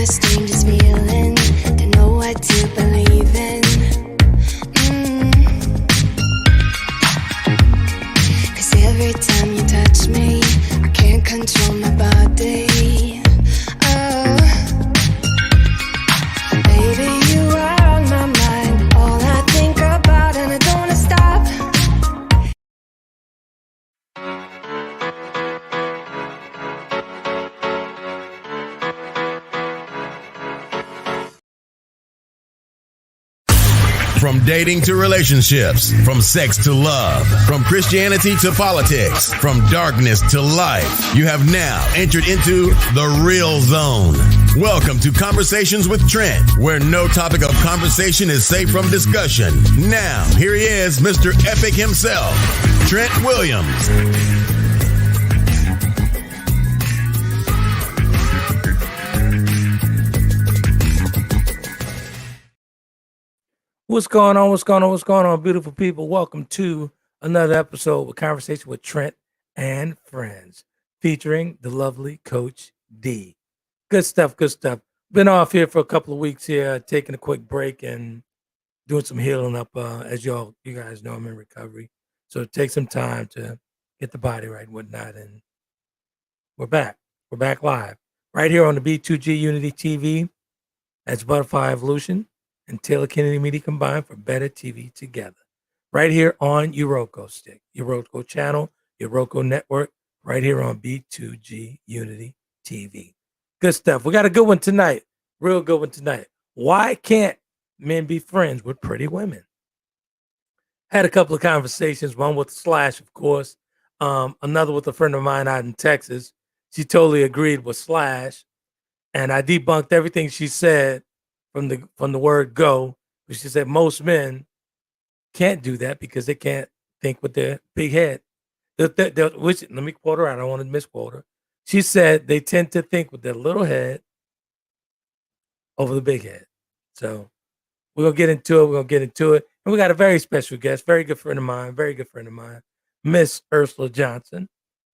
the strangest feeling to know what to believe in. Cause every time you touch me, I can't control my body. Oh, baby, you are on my mind, all I think about, and I don't wanna stop. From dating to relationships, from sex to love, from Christianity to politics, from darkness to light, you have now entered into the real zone. Welcome to Conversations with Trent, where no topic of conversation is safe from discussion. Now, here he is, Mr. Epic himself, Trent Williams. What's going on? What's going on? What's going on, beautiful people? Welcome to another episode of Conversation with Trent and Friends, featuring the lovely Coach D. Good stuff, good stuff. Been off here for a couple of weeks here, taking a quick break and doing some healing up. As you guys know, I'm in recovery. So it takes some time to get the body right and whatnot. And we're back. We're back live right here on the B2G Unity TV. That's Butterfly Evolution and Taylor Kennedy Media combined for better TV together. Right here on Yoroko Stick, Yoroko Channel, Yoroko Network, right here on B2G Unity TV. Good stuff. We got a good one tonight. Real good one tonight. Why can't men be friends with pretty women? Had a couple of conversations, one with Slash, of course, another with a friend of mine out in Texas. She totally agreed with Slash, and I debunked everything she said from the word go. But she said most men can't do that because they can't think with their big head. Which, let me quote her out. I don't want to misquote her. She said they tend to think with their little head over the big head. So we're going to get into it. And we got a very special guest, very good friend of mine, Miss Ursula Johnson.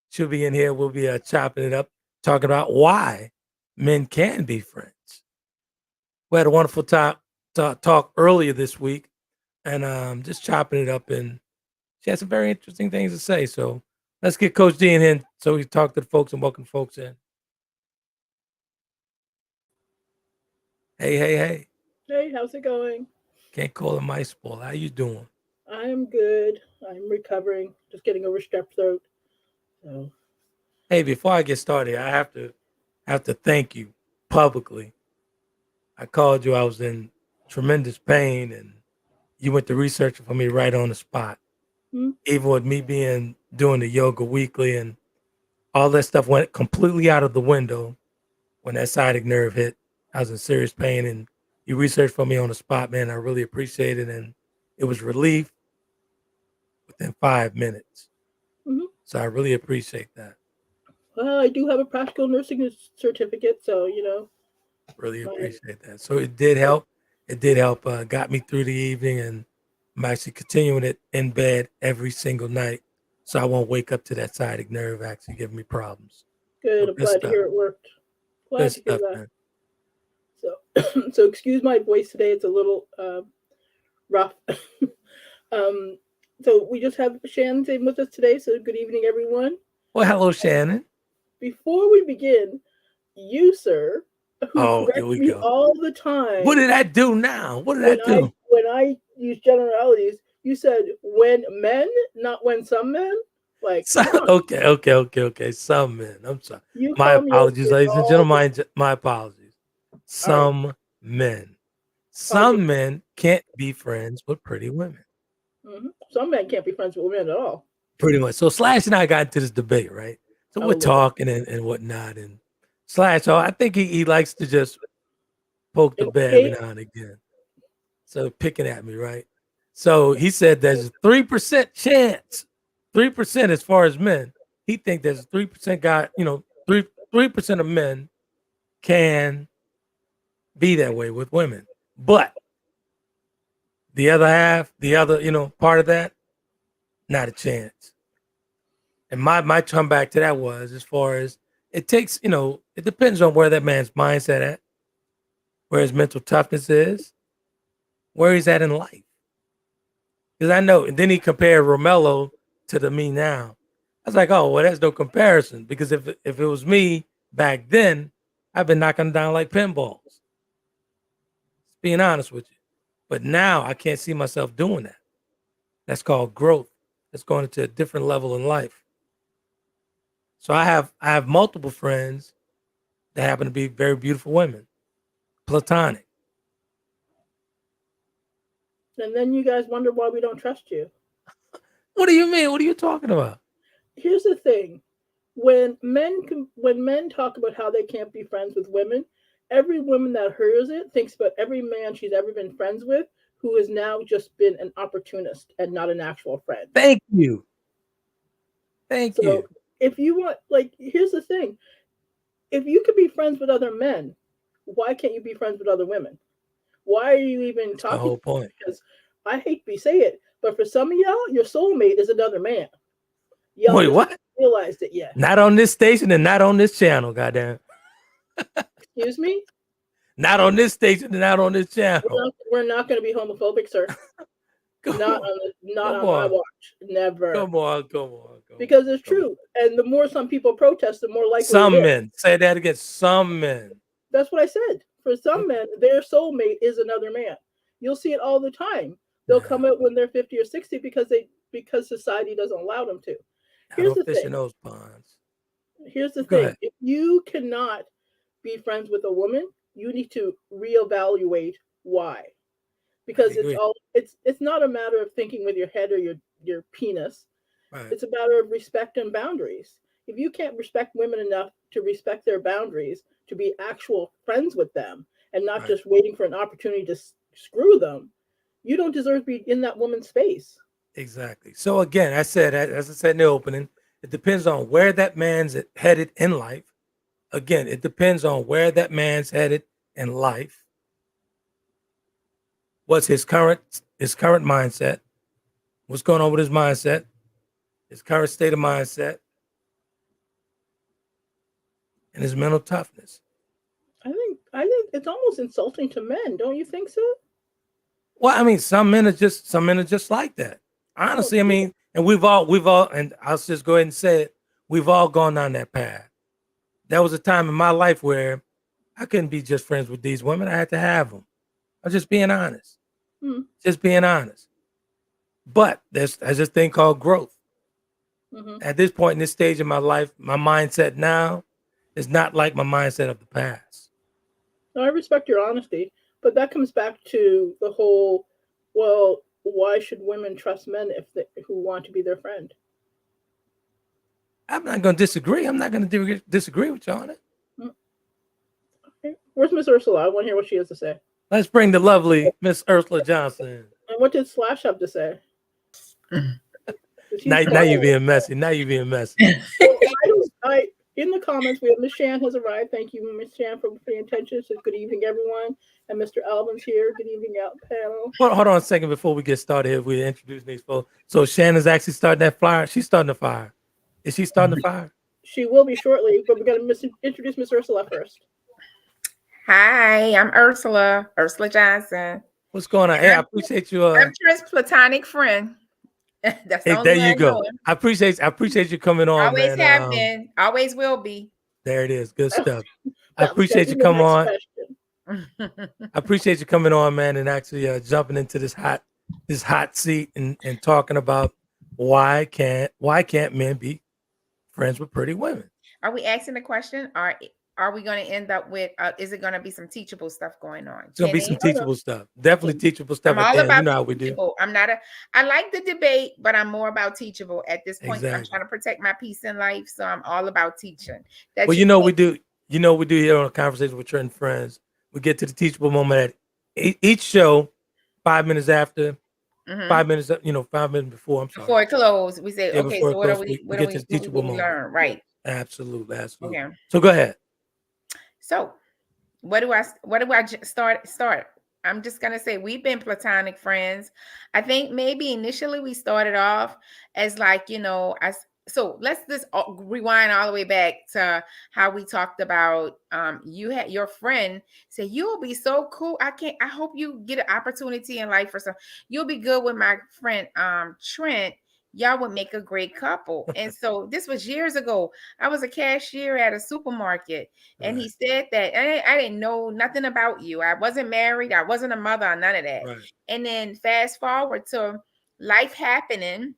She'll be in here. We'll be chopping it up, talking about why men can be friends. We had a wonderful talk earlier this week, and just chopping it up, and she had some very interesting things to say. So let's get Coach D in here so we can talk to the folks and welcome folks in. Hey. Hey, how's it going? Can't call it my sport. How you doing? I'm good. I'm recovering. Just getting over strep throat. So. Hey, before I get started, I have to thank you publicly. I called you. I was in tremendous pain, and you went to research for me right on the spot. Mm-hmm. Even with me doing the yoga weekly and all that stuff went completely out of the window when that sciatic nerve hit. I was in serious pain, and you researched for me on the spot, man. I really appreciate it, and it was relief within 5 minutes. Mm-hmm. So I really appreciate that. Well, I do have a practical nursing certificate, so Really appreciate that. So it did help. It did help. Got me through the evening, and I'm actually continuing it in bed every single night, so I won't wake up to that sciatic nerve actually giving me problems. Good. So I'm glad to hear it worked. Glad to hear that. Man. So excuse my voice today. It's a little rough. So we just have Shannon in with us today. So good evening, everyone. Well, hello, Shannon. Before we begin, you, sir, who corrects me all the time. What did I do now? What did I do? When I use generalities, you said when men, not when some men. Okay. Some men. I'm sorry. My apologies, ladies and gentlemen. My apologies. Some men. Some men can't be friends with pretty women. Mm-hmm. Some men can't be friends with women at all. Pretty much. So Slash and I got into this debate, right? So we're talking and whatnot. And Slash, I think he likes to just poke the bear every now and again. So picking at me, right? So he said there's a 3% chance, 3% as far as men. He thinks there's a 3% guy, 3% of men can be that way with women. But the other half, part of that, not a chance. And my comeback to that was as far as it takes, it depends on where that man's mindset at. where his mental toughness is, where he's at in life. Because I know, and then he compared Romello to me now. I was like, oh, well, that's no comparison. Because if it was me back then, I've been knocking them down like pinballs. Being honest with you. But now I can't see myself doing that. That's called growth. That's going into a different level in life. So I have multiple friends that happen to be very beautiful women. Platonic. And then you guys wonder why we don't trust you. What do you mean? What are you talking about? Here's the thing. When men talk about how they can't be friends with women, every woman that hears it thinks about every man she's ever been friends with who has now just been an opportunist and not an actual friend. Thank you. Thank you. If you want, like, here's the thing. If you could be friends with other men, why can't you be friends with other women? Why are you even talking? The whole point. Because I hate to say it, but for some of y'all, your soulmate is another man. Y'all Wait, what? Realized it yet? Not on this station and not on this channel, goddamn. Excuse me? Not on this station and not on this channel. We're not going to be homophobic, sir. Not on my watch. Never. Come on. Because it's true. And the more some people protest, the more likely some men. Say that again. Some men. That's what I said. For some men, their soulmate is another man. You'll see it all the time. They'll come out when they're 50 or 60 because society doesn't allow them to. Here's the thing. In those ponds. Here's the thing. If you cannot be friends with a woman, you need to reevaluate why. Because it's not a matter of thinking with your head or your penis. Right. It's a matter of respect and boundaries. If you can't respect women enough to respect their boundaries, to be actual friends with them, and not just waiting for an opportunity to screw them, you don't deserve to be in that woman's space. Exactly. So again, as I said in the opening, it depends on where that man's headed in life. Again, it depends on where that man's headed in life. What's his current mindset? What's going on with his mindset? His current state of mindset, and his mental toughness. I think it's almost insulting to men, don't you think so? Well, I mean, some men are just like that. Honestly, I mean, and we've all, and I'll just go ahead and say it, we've all gone down that path. There was a time in my life where I couldn't be just friends with these women. I had to have them. I'm just being honest. Just being honest. But there's this thing called growth. Mm-hmm. At this point in this stage of my life, my mindset now is not like my mindset of the past. No, I respect your honesty, but that comes back to the whole, well, why should women trust men who want to be their friend? I'm not going to disagree. I'm not going to disagree with you on it. Okay. Where's Miss Ursula? I want to hear what she has to say. Let's bring the lovely Miss Ursula Johnson. And what did Slash have to say? Now you're being messy. Now you're being messy. In the comments, we have Miss Shan has arrived. Thank you, Miss Shan, for the attention. So good evening, everyone. And Mr. Alvin's here. Good evening, out panel. Well, hold on a second before we get started. If we introduce these folks, so Shannon's actually starting that fire. She's starting the fire. Is she starting the fire? She will be shortly, but we're going to introduce Miss Ursula first. Hi, I'm Ursula Johnson. What's going on? Hey, I appreciate you. I'm Trent's platonic friend. That's the there you go. I appreciate you coming on. Always have been, always will be. There it is. Good stuff. I appreciate you coming on. I appreciate you coming on, man, and actually jumping into this hot seat and talking about why can't men be friends with pretty women? Are we asking the question, or are we going to end up with? Is it going to be some teachable stuff going on? It's going to be some teachable stuff. Definitely teachable stuff. I'm all about you know how we do. I like the debate, but I'm more about teachable at this point. Exactly. I'm trying to protect my peace in life, so I'm all about teaching. Well, you know we do. You know we do here on a Conversation with Trent Friends. We get to the teachable moment at each show, 5 minutes after. 5 minutes, 5 minutes before. I'm sorry. Before it closed, we say, okay, so what are we? We get to the teachable moment. Learn, right? Absolutely. Okay. So go ahead. So, what do I start? I'm just gonna say we've been platonic friends. I think maybe initially we started off as like, as so let's just rewind all the way back to how we talked about you had your friend say you'll be so cool. I hope you get an opportunity in life for some. You'll be good with my friend Trent. Y'all would make a great couple. And so this was years ago. I was a cashier at a supermarket, and he said that I didn't know nothing about you. I wasn't married. I wasn't a mother or none of that. Right. And then fast forward to life happening.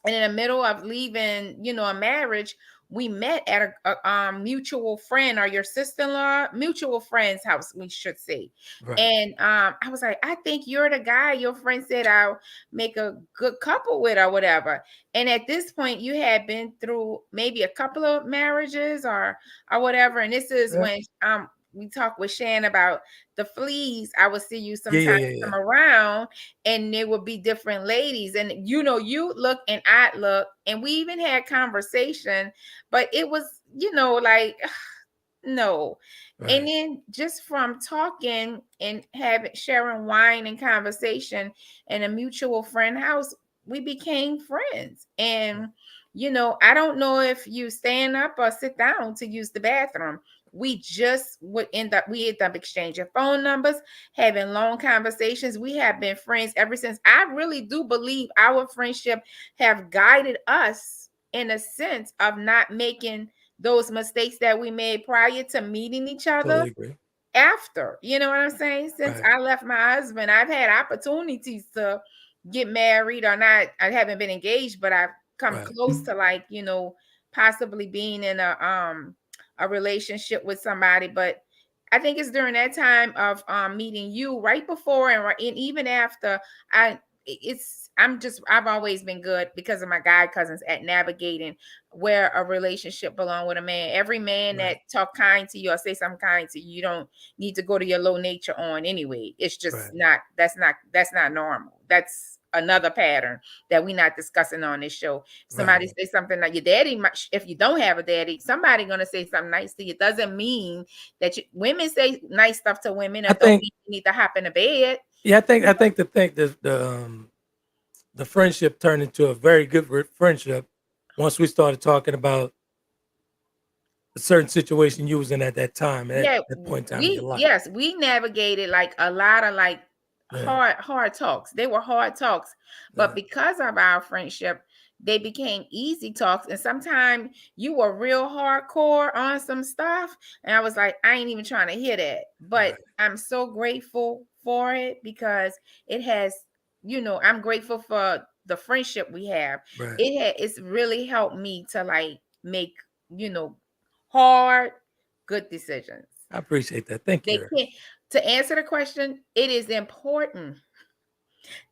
And in the middle of leaving, a marriage, we met at a mutual friend or your sister-in-law, mutual friend's house, we should say. Right. And I was like, I think you're the guy your friend said I'll make a good couple with or whatever. And at this point, you had been through maybe a couple of marriages or whatever. And this is when we talked with Shan about the fleas. I would see you sometimes come around, and there would be different ladies, and you look and I look, and we even had conversation, but it was like no. Right. And then just from talking and sharing wine and conversation in a mutual friend house, we became friends. And I don't know if you stand up or sit down to use the bathroom. We end up exchanging phone numbers, having long conversations. We have been friends ever since. I really do believe our friendship have guided us in a sense of not making those mistakes that we made prior to meeting each other. Totally after, you know what I'm saying? Since I left my husband, I've had opportunities to get married or not. I haven't been engaged, but I've come close to possibly being in a relationship with somebody. But I think it's during that time of meeting you, right before and even after, I've always been good because of my guy cousins at navigating where a relationship belong with a man. Every man that talk kind to you or say something kind to you, you don't need to go to your low nature on anyway. It's just that's not normal. That's another pattern that we're not discussing on this show. Somebody say something like your daddy, if you don't have a daddy, somebody gonna say something nice to you. It doesn't mean that women say nice stuff to women. I don't mean you need to hop in the bed. Yeah, I think the friendship turned into a very good friendship once we started talking about a certain situation you was in at that time, at that point in time in your life. Yes, we navigated like a lot of hard talks. They were hard talks, but because of our friendship, they became easy talks. And sometimes you were real hardcore on some stuff, and I was like, I ain't even trying to hear that. But I'm so grateful for it because it has, I'm grateful for the friendship we have. It's really helped me to make, hard, good decisions. I appreciate that. Thank you. To answer the question, it is important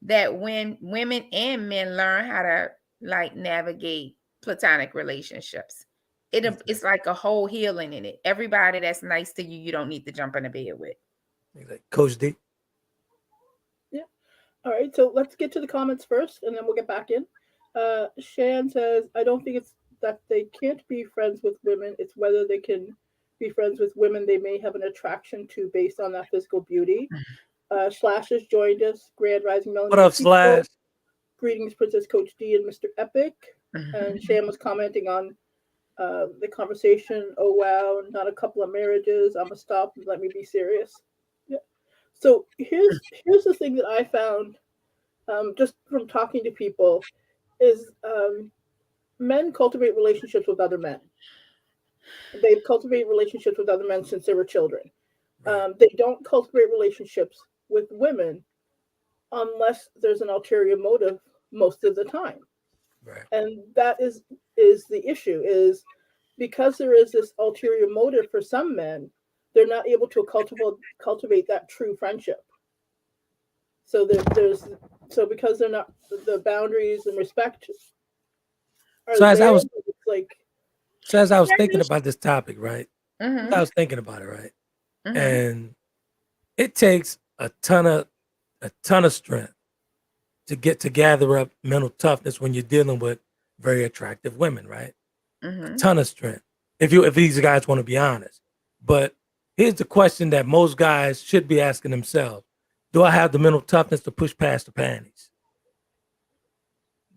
that when women and men learn how to navigate platonic relationships, it's like a whole healing in it. Everybody that's nice to you, you don't need to jump in the bed with. Coach D. Yeah. All right. So let's get to the comments first, and then we'll get back in. Shan says, I don't think it's that they can't be friends with women. It's whether they can be friends with women they may have an attraction to based on that physical beauty. Slash has joined us. Grand Rising Melanie. What up, Slash? Greetings, Princess Coach D and Mr. Epic. And Shan was commenting on the conversation. Oh, wow, not a couple of marriages. I'm going to stop and let me be serious. Yeah. So here's the thing that I found just from talking to people is men cultivate relationships with other men. They cultivate relationships with other men since they were children. They don't cultivate relationships with women unless there's an ulterior motive most of the time. And that is the issue, is because there is this ulterior motive for some men, they're not able to cultivate that true friendship. So because they're not, the boundaries and respect are as I was thinking about this topic, right? I was thinking about it, right? And it takes a ton of strength to gather up mental toughness when you're dealing with very attractive women, right? A ton of strength. If these guys want to be honest. But here's the question that most guys should be asking themselves: do I have the mental toughness to push past the panties?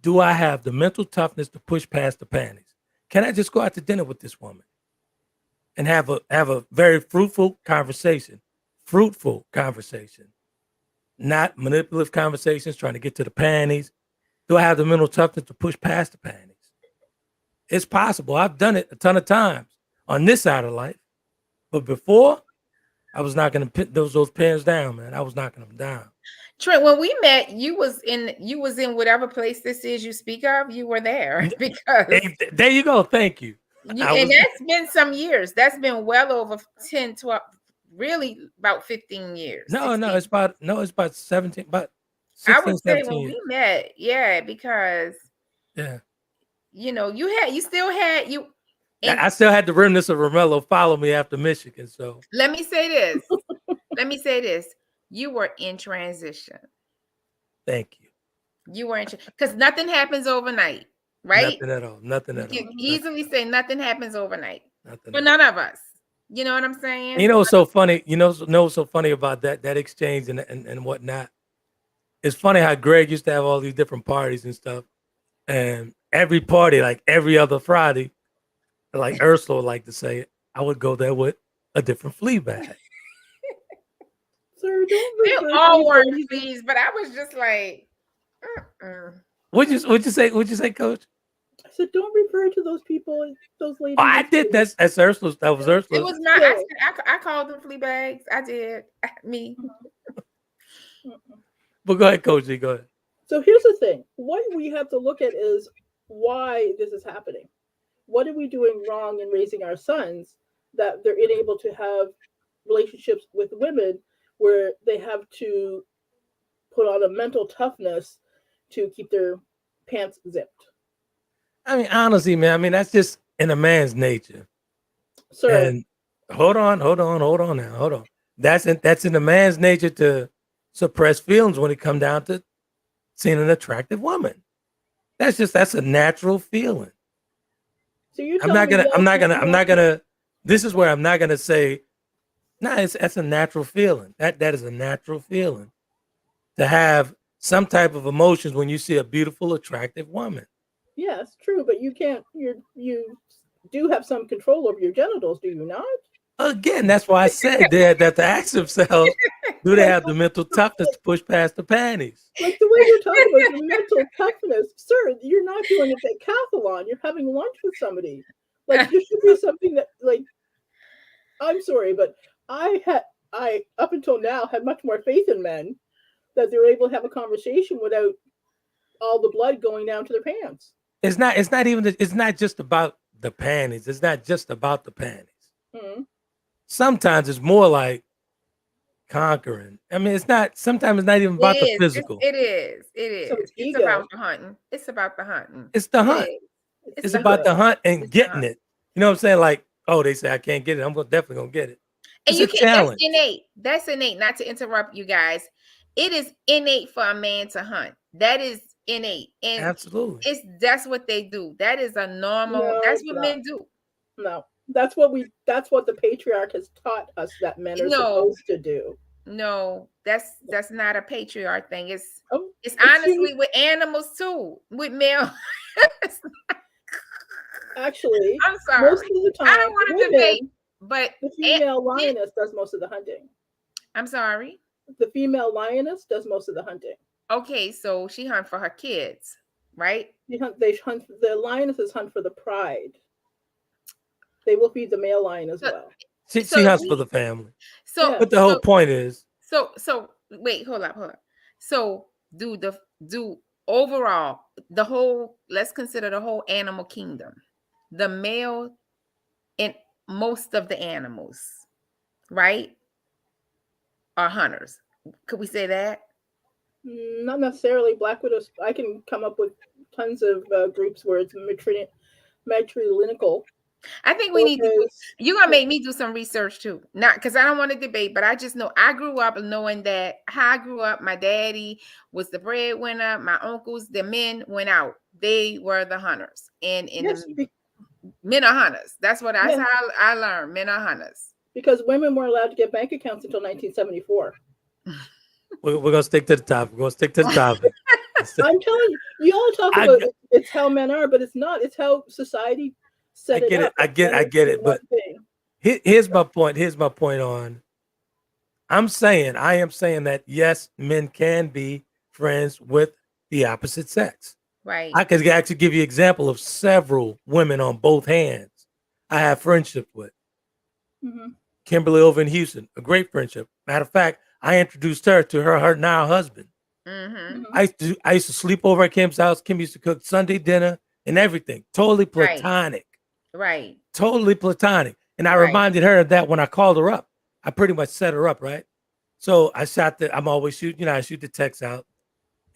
do I have the mental toughness to push past the panties? Can I just go out to dinner with this woman and have a very fruitful conversation? Fruitful conversation, not manipulative conversations trying to get to the panties. Do I have the mental toughness to push past the panties? It's possible. I've done it a ton of times on this side of life. But before, I was knocking those pins down, man. I was knocking them down. Trent, when we met, you was in whatever place this is you speak of. You were there because there you go. Thank you. That's been some years. That's been well over 10, 12, really about 15 years. No, it's about 17, but 16, I would say when we met, because you still had I still had the remnants of Romello follow me after Michigan. So let me say this. You were in transition. Thank you. You were in because nothing happens overnight, right? Nothing at all. You can easily say nothing happens overnight. For none of us. You know what I'm saying? You know what's so funny? You know what's so funny about that exchange and whatnot? It's funny how Greg used to have all these different parties and stuff. And every party, like every other Friday, like Ursula would like to say, I would go there with a different flea bag. Sir, they all weren't fleas, but I was just like, What'd you say? What'd you say, Coach? I said, don't refer to those people, those ladies. Oh, I did. That's Ursula's. That was Ursula. It was not. I called them flea bags. I did. Me. But go ahead, Coach G. Go ahead. So here's the thing. What we have to look at is why this is happening. What are we doing wrong in raising our sons that they're unable to have relationships with women where they have to put on a mental toughness to keep their pants zipped? I mean, honestly, man, that's just in a man's nature. Sir. And hold on now. That's in a man's nature to suppress feelings when it comes down to seeing an attractive woman. That's a natural feeling. So you're I'm not gonna. This is where I'm not gonna say, that's a natural feeling. That is a natural feeling to have some type of emotions when you see a beautiful, attractive woman. Yes, true, but you can't. You do have some control over your genitals, do you not? Again, that's why I said that to ask themselves, do they have the mental toughness to push past the panties? Like the way you're talking about the mental toughness, sir, you're not doing a decathlon. You're having lunch with somebody. Like there should be something that, like, I'm sorry, but I up until now had much more faith in men that they were able to have a conversation without all the blood going down to their pants. It's not just about the panties. It's not just about the panties. Mm-hmm. Sometimes it's more like conquering. I mean, sometimes it's not even about the physical. It is. It's about the hunting. It's about the hunting. It's the hunt. It's about the hunt and getting it. You know what I'm saying? Like, oh, they say I can't get it. I'm definitely gonna get it. And you can. Challenge. That's innate. That's innate. Not to interrupt you guys. It is innate for a man to hunt. That is innate. And absolutely. That's what they do. That is a normal. No, that's what men do. No. That's what the patriarch has taught us that men are supposed to do. No, that's not a patriarch thing. It's honestly with animals too, with male. Actually, I'm sorry. Most of the time, I don't want to debate, but the female lioness does most of the hunting. I'm sorry. The female lioness does most of the hunting. Okay, so she hunts for her kids, right? The lionesses hunt for the pride. They will feed the male lion as well. She hunts for the family. So, but the whole point is. So wait, hold up. So do overall the whole? Let's consider the whole animal kingdom. The male and most of the animals, right, are hunters. Could we say that? Not necessarily. Black widows. I can come up with tons of groups where it's matrilineal. I think we need to. You're gonna make me do some research too, not because I don't want to debate, but I just know I grew up knowing that how I grew up. My daddy was the breadwinner. My uncles, the men went out. They were the hunters, and men are hunters. That's what how I learned. Men are hunters because women weren't allowed to get bank accounts until 1974. We're gonna stick to the topic. I'm telling you, you all talk about it's how men are, but it's not. It's how society set it up. I get it. But here's my point. Here's my point on. I am saying that yes, men can be friends with the opposite sex. Right. I could actually give you an example of several women on both hands I have friendship with. Mm-hmm. Kimberly over in Houston, a great friendship. Matter of fact, I introduced her to her now husband. Mm-hmm. I used to sleep over at Kim's house. Kim used to cook Sunday dinner and everything. Totally platonic. Right. Totally platonic. And I reminded her of that when I called her up. I pretty much set her up, right? So I'm always shooting, I shoot the text out.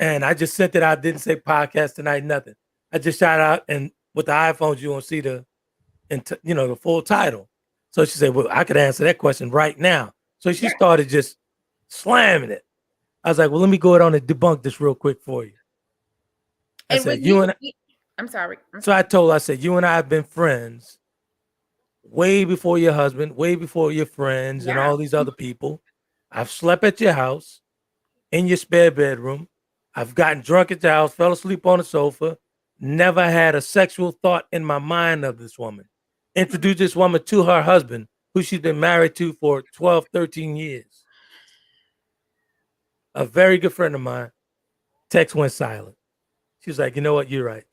And I just sent it out, didn't say podcast tonight, nothing. I just shot out, and with the iPhones, you won't see the full title. So she said, well, I could answer that question right now. So she started just slamming it. I was like, well, let me go ahead on and debunk this real quick for you. I said, I'm sorry. So I told her, I said, you and I have been friends way before your husband, way before your friends and all these other people. I've slept at your house, in your spare bedroom. I've gotten drunk at your house, fell asleep on the sofa, never had a sexual thought in my mind of this woman. Introduced this woman to her husband, who she's been married to for 12, 13 years. A very good friend of mine. Text went silent. She was like, you know what? You're right.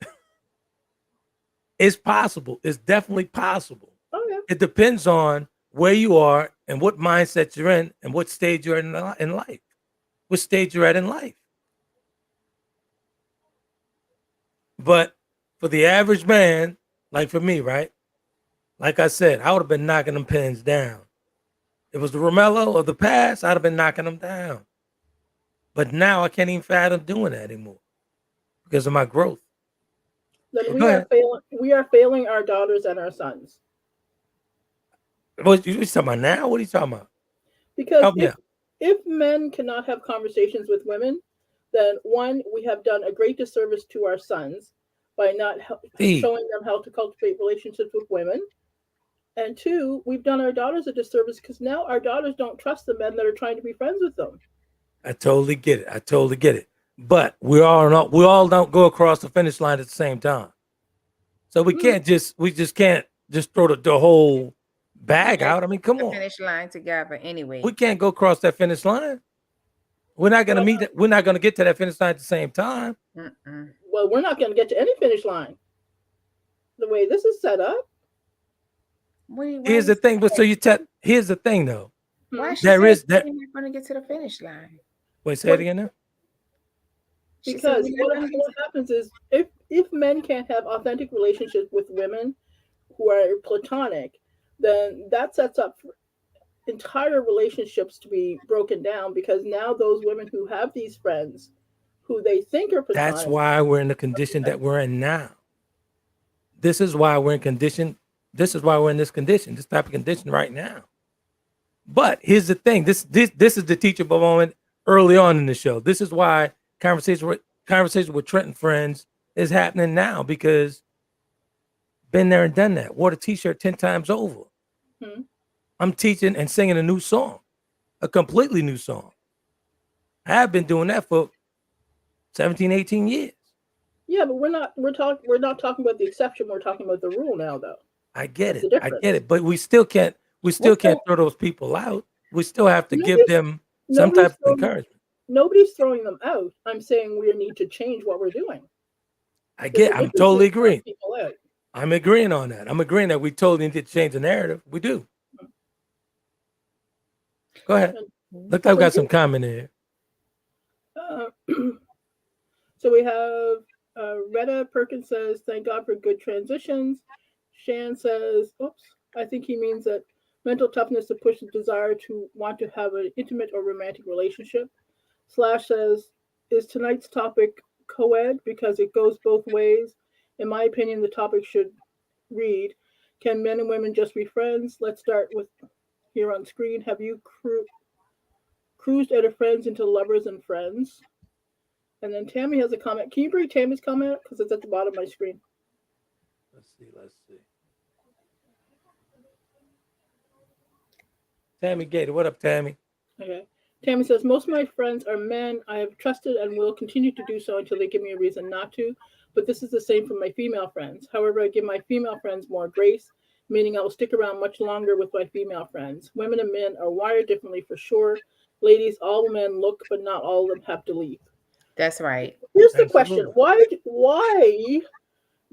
It's possible. It's definitely possible. Oh, yeah. It depends on where you are and what mindset you're in and what stage you're in life. What stage you're at in life. But for the average man, like for me, right? Like I said, I would have been knocking them pins down. It was the Romello of the past, I'd have been knocking them down. But now I can't even fathom doing that anymore because of my growth. Then we are failing our daughters and our sons. What are you talking about now? What are you talking about? Because if men cannot have conversations with women, then one, we have done a great disservice to our sons by not showing them how to cultivate relationships with women. And two, we've done our daughters a disservice because now our daughters don't trust the men that are trying to be friends with them. I totally get it. But we all don't go across the finish line at the same time. So we can't just throw the whole bag out. I mean, come on. Finish line together anyway. We can't go across that finish line. We're not going to meet. We're not going to get to that finish line at the same time. Well, we're not going to get to any finish line. The way this is set up. Here's the thing. But here's the thing, though. Why there is that we're not going to get to the finish line. Wait, say it again now. Because what happens is if men can't have authentic relationships with women who are platonic, then that sets up entire relationships to be broken down because now those women who have these friends who they think are platonic. That's why we're in the condition that we're in now. This is why we're in condition. This is why we're in this condition, this type of condition right now. But here's the thing. This is the teachable moment early on in the show. This is why conversation with Trent Friends is happening now because been there and done that. Wore the t-shirt 10 times over. I'm teaching and singing a new song, a completely new song. I have been doing that for 17, 18 years. Yeah, but we're not talking about the exception. We're talking about the rule now, though. I get it. But we still can't throw those people out. We still have to give them some type of encouragement. Nobody's throwing them out. I'm saying we need to change what we're doing. I'm totally agreeing. I'm agreeing on that. I'm agreeing that we totally need to change the narrative. We do. Go ahead. Look like we got some comment here. So we have Retta Perkins says, thank God for good transitions. Shan says, oops, I think he means that mental toughness to push the desire to want to have an intimate or romantic relationship. Slash says, is tonight's topic co-ed? Because it goes both ways. In my opinion, the topic should read, can men and women just be friends? Let's start with here on screen. Have you cruised out of friends into lovers and friends? And then Tammy has a comment. Can you bring Tammy's comment? Because it's at the bottom of my screen. Let's see. Tammy Gator. What up, Tammy? Okay. Tammy says, most of my friends are men. I have trusted and will continue to do so until they give me a reason not to. But this is the same for my female friends. However, I give my female friends more grace, meaning I will stick around much longer with my female friends. Women and men are wired differently for sure. Ladies, all men look, but not all of them have to leave. That's right. Here's the Absolutely. question. Why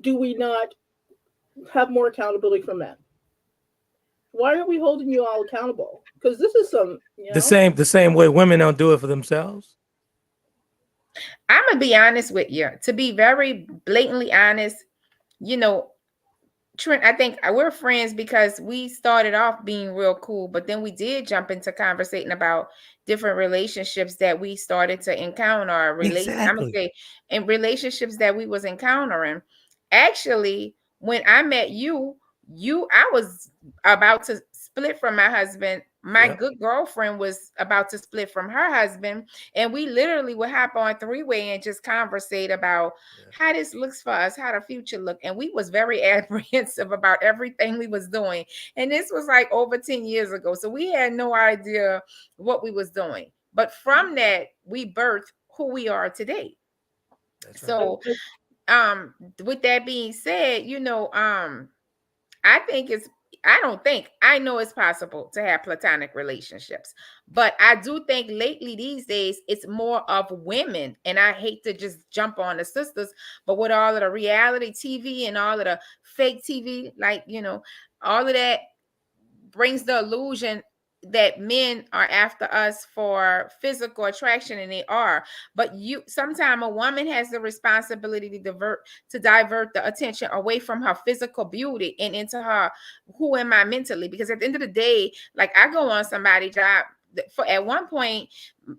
do we not have more accountability for men? Why aren't we holding you all accountable? Because this is some, the same way women don't do it for themselves. I'm gonna be honest with you. To be very blatantly honest, you know, Trent, I think we're friends because we started off being real cool, but then we did jump into conversating about different relationships that we started to encounter. I'm gonna say, in relationships that we was encountering. Actually, when I met you, I was about to split from my husband. My good girlfriend was about to split from her husband, and we literally would hop on three-way and just conversate about how this looks for us, how the future look. And we was very apprehensive about everything we was doing. And this was like over 10 years ago. So we had no idea what we was doing. But from that, we birthed who we are today. That's so with that being said, I know it's possible to have platonic relationships, but I do think lately these days it's more of women. And I hate to just jump on the sisters, but with all of the reality TV and all of the fake TV, all of that brings the illusion that men are after us for physical attraction, and they are. But sometimes a woman has the responsibility to divert the attention away from her physical beauty and into her, who am I mentally? Because at the end of the day, like, I go on somebody's job. At one point,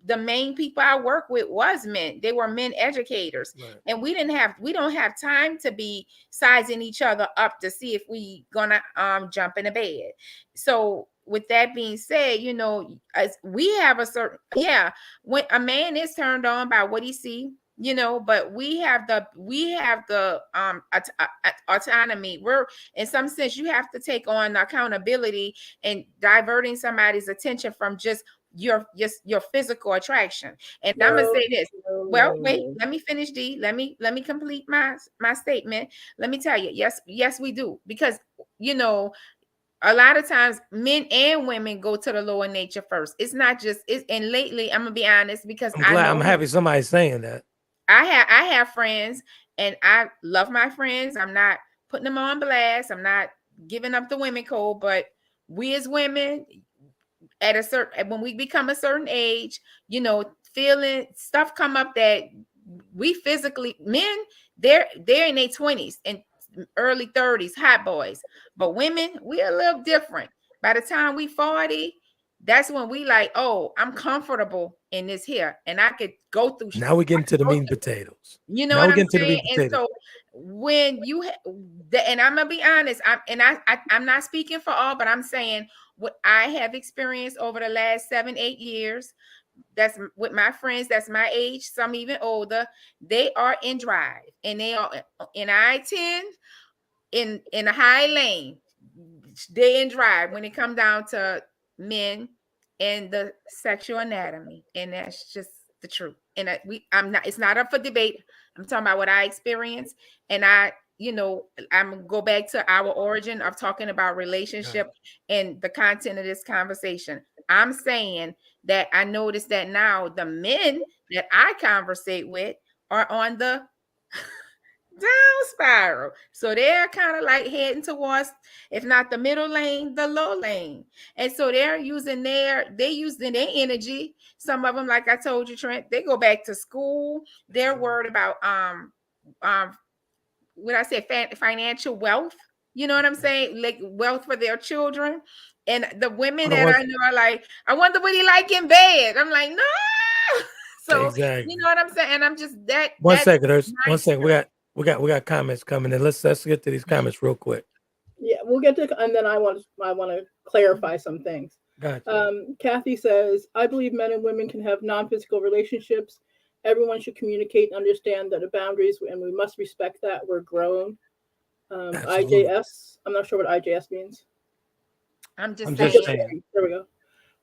the main people I work with was men. They were men educators, and we don't have time to be sizing each other up to see if we gonna jump in a bed. So with that being said, as we have a certain, when a man is turned on by what he see, but we have the autonomy. We're, in some sense, you have to take on accountability and diverting somebody's attention from just your physical attraction. And I'm gonna say this. Well, wait, let me finish, D. Let me complete my statement. Let me tell you, yes, we do. Because a lot of times men and women go to the lower nature first. It's not just and lately, I'm gonna be honest, because I'm happy somebody's saying that. I have friends, and I love my friends. I'm not putting them on blast. I'm not giving up the women code, but we as women, when we become a certain age, feeling stuff come up that we physically, men, they're in their 20s and early 30s, hot boys. But women, we're a little different. By the time we 40, that's when we like, oh, I'm comfortable in this here, and I could go through. Now we get into the meat and potatoes. You know what I'm saying? And so when and I'm gonna be honest, I'm not speaking for all, but I'm saying what I have experienced over the last 7-8 years. That's with my friends that's my age, some even older. They are in drive, and they are in I-10 in a high lane. They in drive when it comes down to men and the sexual anatomy, and that's just the truth. And I'm not. It's not up for debate. I'm talking about what I experienced, and I'm gonna go back to our origin of talking about relationship and the content of this conversation. I'm saying that I noticed that now the men that I conversate with are on the down spiral. So they're kind of like heading towards, if not the middle lane, the low lane. And so they're using their energy. Some of them, like I told you, Trent, they go back to school. They're worried about what I said, financial wealth. You know what I'm saying? Like wealth for their children. And the women that I know are like, I wonder what he like in bed. I'm like, no. So exactly. You know what I'm saying? And I'm just that. One second. We got comments coming in. Let's get to these comments real quick. Yeah, we'll get to, and then I want to clarify some things. Gotcha. Kathy says, I believe men and women can have non-physical relationships. Everyone should communicate and understand that the boundaries, and we must respect that. We're grown. IJS, I'm not sure what IJS means. I'm just saying. There we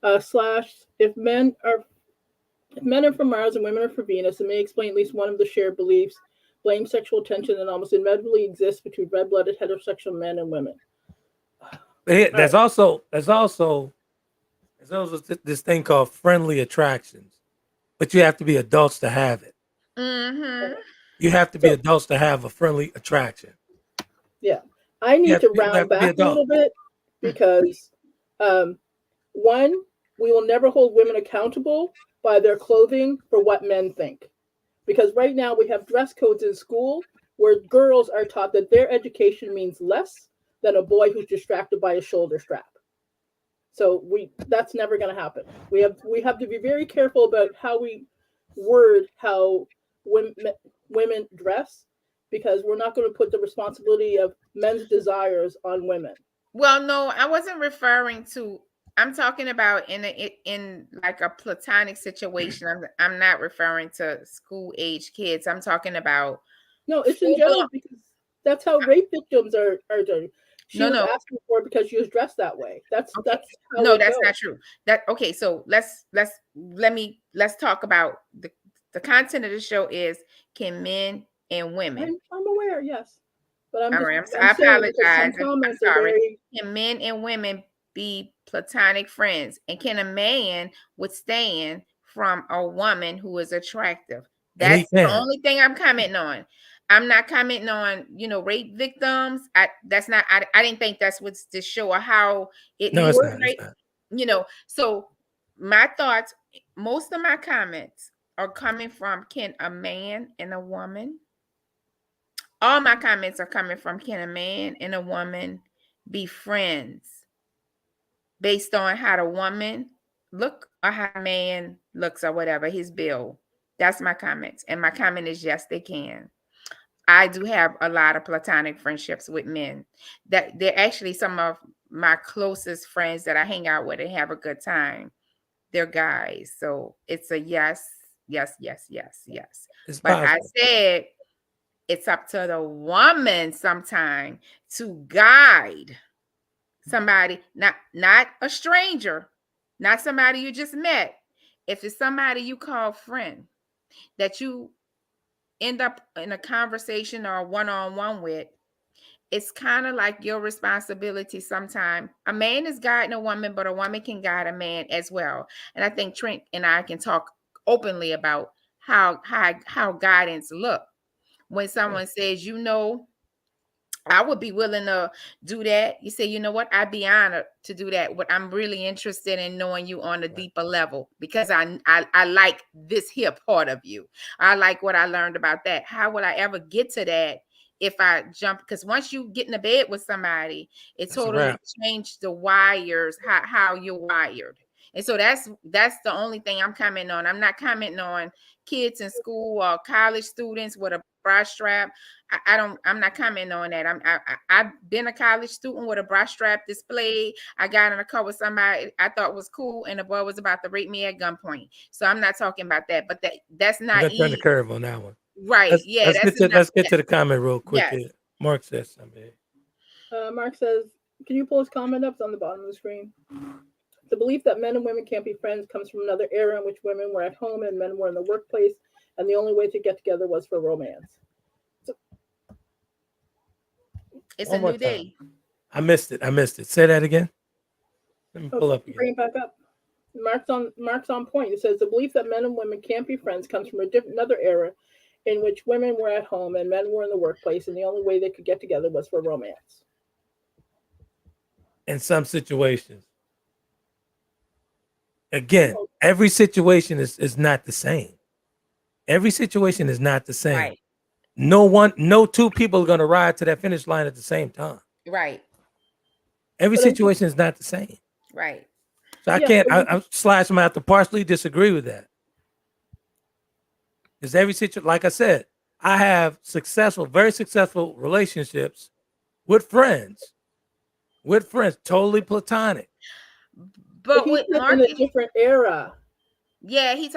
go. Slash, if men are Men are from Mars and women are from Venus, and may explain at least one of the shared beliefs. Blame sexual tension that almost inevitably exists between red-blooded heterosexual men and women. There's also this thing called friendly attractions, but you have to be adults to have it. Mm-hmm. You have to be adults to have a friendly attraction. Yeah, I need to round back a little bit because, one, we will never hold women accountable by their clothing for what men think. Because right now we have dress codes in school where girls are taught that their education means less than a boy who's distracted by a shoulder strap. So that's never going to happen. We have to be very careful about how we word how women dress, because we're not going to put the responsibility of men's desires on women. Well, no, I wasn't referring to. I'm talking about in like a platonic situation. I'm not referring to school age kids. I'm talking about. No, it's in general, because that's how rape victims are done. She was asking for it because she was dressed that way. That's how that's goes. not true. Okay, so let's talk about the content of the show is, can men and women. I'm aware, yes. But I'm I apologize. I'm sorry. Can men and women be platonic friends? And can a man withstand from a woman who is attractive? That's the only thing I'm commenting on. I'm not commenting on, rape victims. I didn't think that's what this show or how it works. It's not. So my thoughts, most of my comments are coming from, can a man and a woman? All my comments are coming from, can a man and a woman be friends based on how the woman look or how a man looks or whatever, his build. That's my comments. And my comment is, yes, they can. I do have a lot of platonic friendships with men. That they're actually some of my closest friends that I hang out with and have a good time. They're guys. So it's a yes. It's but possible. I said it's up to the woman sometime to guide somebody, not a stranger, not somebody you just met. If it's somebody you call friend that you end up in a conversation or a one-on-one with, it's kind of like your responsibility sometime. A man is guiding a woman, but a woman can guide a man as well. And I think Trent and I can talk openly about how guidance look. When someone says, I would be willing to do that. You say, you know what? I'd be honored to do that. But I'm really interested in knowing you on a deeper level, because I like this here part of you. I like what I learned about that. How would I ever get to that if I jump? Because once you get in the bed with somebody, it totally changed the wires, how you're wired. And so that's the only thing I'm commenting on. I'm not commenting on kids in school or college students with a bra strap. I'm not commenting on that. I've been a college student with a bra strap displayed. I got in a car with somebody I thought was cool, and the boy was about to rape me at gunpoint. So I'm not talking about that. But that's not. Let's turn the curve on that one. Right. Let's get to the comment real quick. Yes. Mark says something. Mark says, can you pull his comment up? It's on the bottom of the screen. The belief that men and women can't be friends comes from another era in which women were at home and men were in the workplace, and the only way to get together was for romance. It's a new day. I missed it. Say that again. Let me pull up again. Bring it back up. Mark's on point. It says the belief that men and women can't be friends comes from another era in which women were at home and men were in the workplace, and the only way they could get together was for romance. In some situations. Again, every situation is not the same. Every situation is not the same. Right. No two people are going to ride to that finish line at the same time. Right. Every situation is not the same. Right. So I'm slashing them out to partially disagree with that. Because every situation, like I said, I have very successful relationships with friends, totally platonic. But he's in a different era. Yeah, he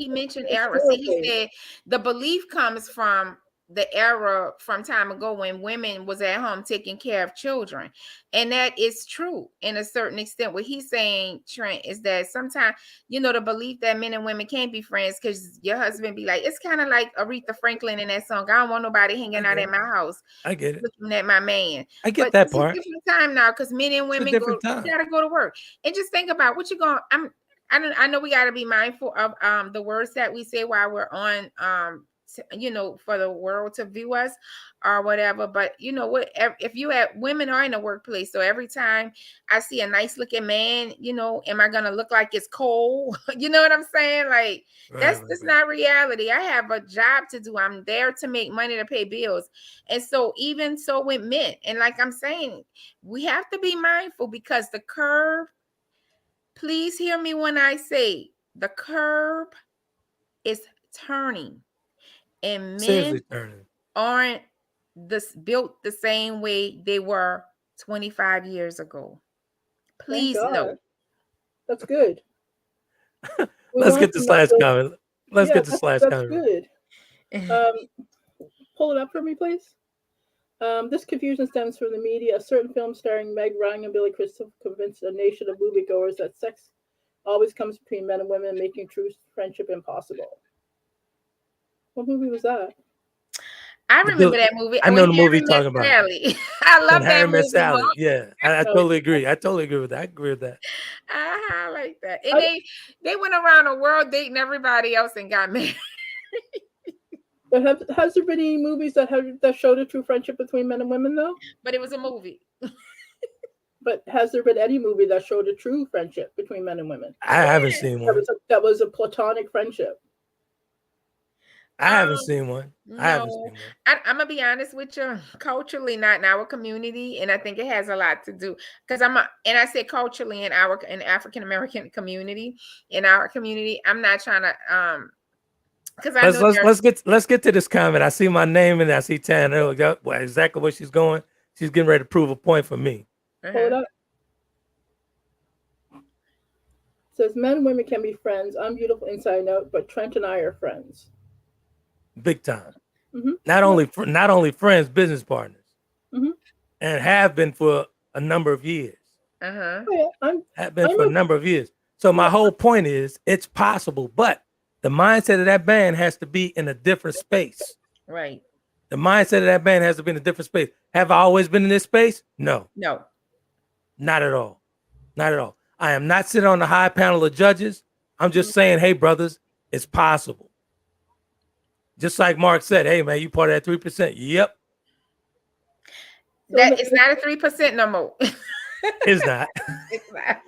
mentioned era. See, he said the belief comes from the era from time ago when women was at home taking care of children. And that is true in a certain extent. What he's saying, Trent, is that sometimes, the belief that men and women can't be friends because your husband be like, it's kind of like Aretha Franklin in that song. I don't want nobody hanging out at my house. I get it. Looking at my man. I get but that it's part. a different time now because men and women gotta go to work. And just think about what you're going. I know we gotta be mindful of the words that we say while we're on for the world to view us or whatever. But if you women are in the workplace, so every time I see a nice looking man, am I gonna look like it's cold? You know what I'm saying? Like that's not reality. I have a job to do. I'm there to make money to pay bills. And so even so with men, and like I'm saying, we have to be mindful because the curve, please hear me when I say the curve is turning. And men aren't built the same way they were 25 years ago. Please know. That's good. Let's get this last comment. Let's get this last comment. That's good. Pull it up for me, please. This confusion stems from the media. A certain film starring Meg Ryan and Billy Crystal convinced a nation of moviegoers that sex always comes between men and women, making true friendship impossible. What movie was that? I remember that movie. I know the movie you're talking about. I love that movie. Sally. Yeah, I totally agree. I totally agree with that. I agree with that. I like that. And they went around the world dating everybody else and got married. But has there been any movies that showed a true friendship between men and women though? But it was a movie. But has there been any movie that showed a true friendship between men and women? I haven't seen one. That was a platonic friendship. I haven't seen one. No. I'm gonna be honest with you. Culturally, not in our community, and I think it has a lot to do because I say culturally in African American community, in our community. I'm not trying to because let's get to this comment. I see my name and I see Tan. Exactly where she's going. She's getting ready to prove a point for me. Hold up. It says men and women can be friends. I'm beautiful inside out, but Trent and I are friends. Big time. Mm-hmm. Not only friends, business partners, mm-hmm. and have been for a number of years. Uh-huh. Have been for a number of years. So my whole point is, it's possible, but the mindset of that band has to be in a different space. Right. The mindset of that band has to be in a different space. Have I always been in this space? No. Not at all. Not at all. I am not sitting on the high panel of judges. I'm just saying, hey, brothers, it's possible. Just like Mark said, hey, man, you part of that 3%. Yep. That it's not a 3% no more. It's not. It's not.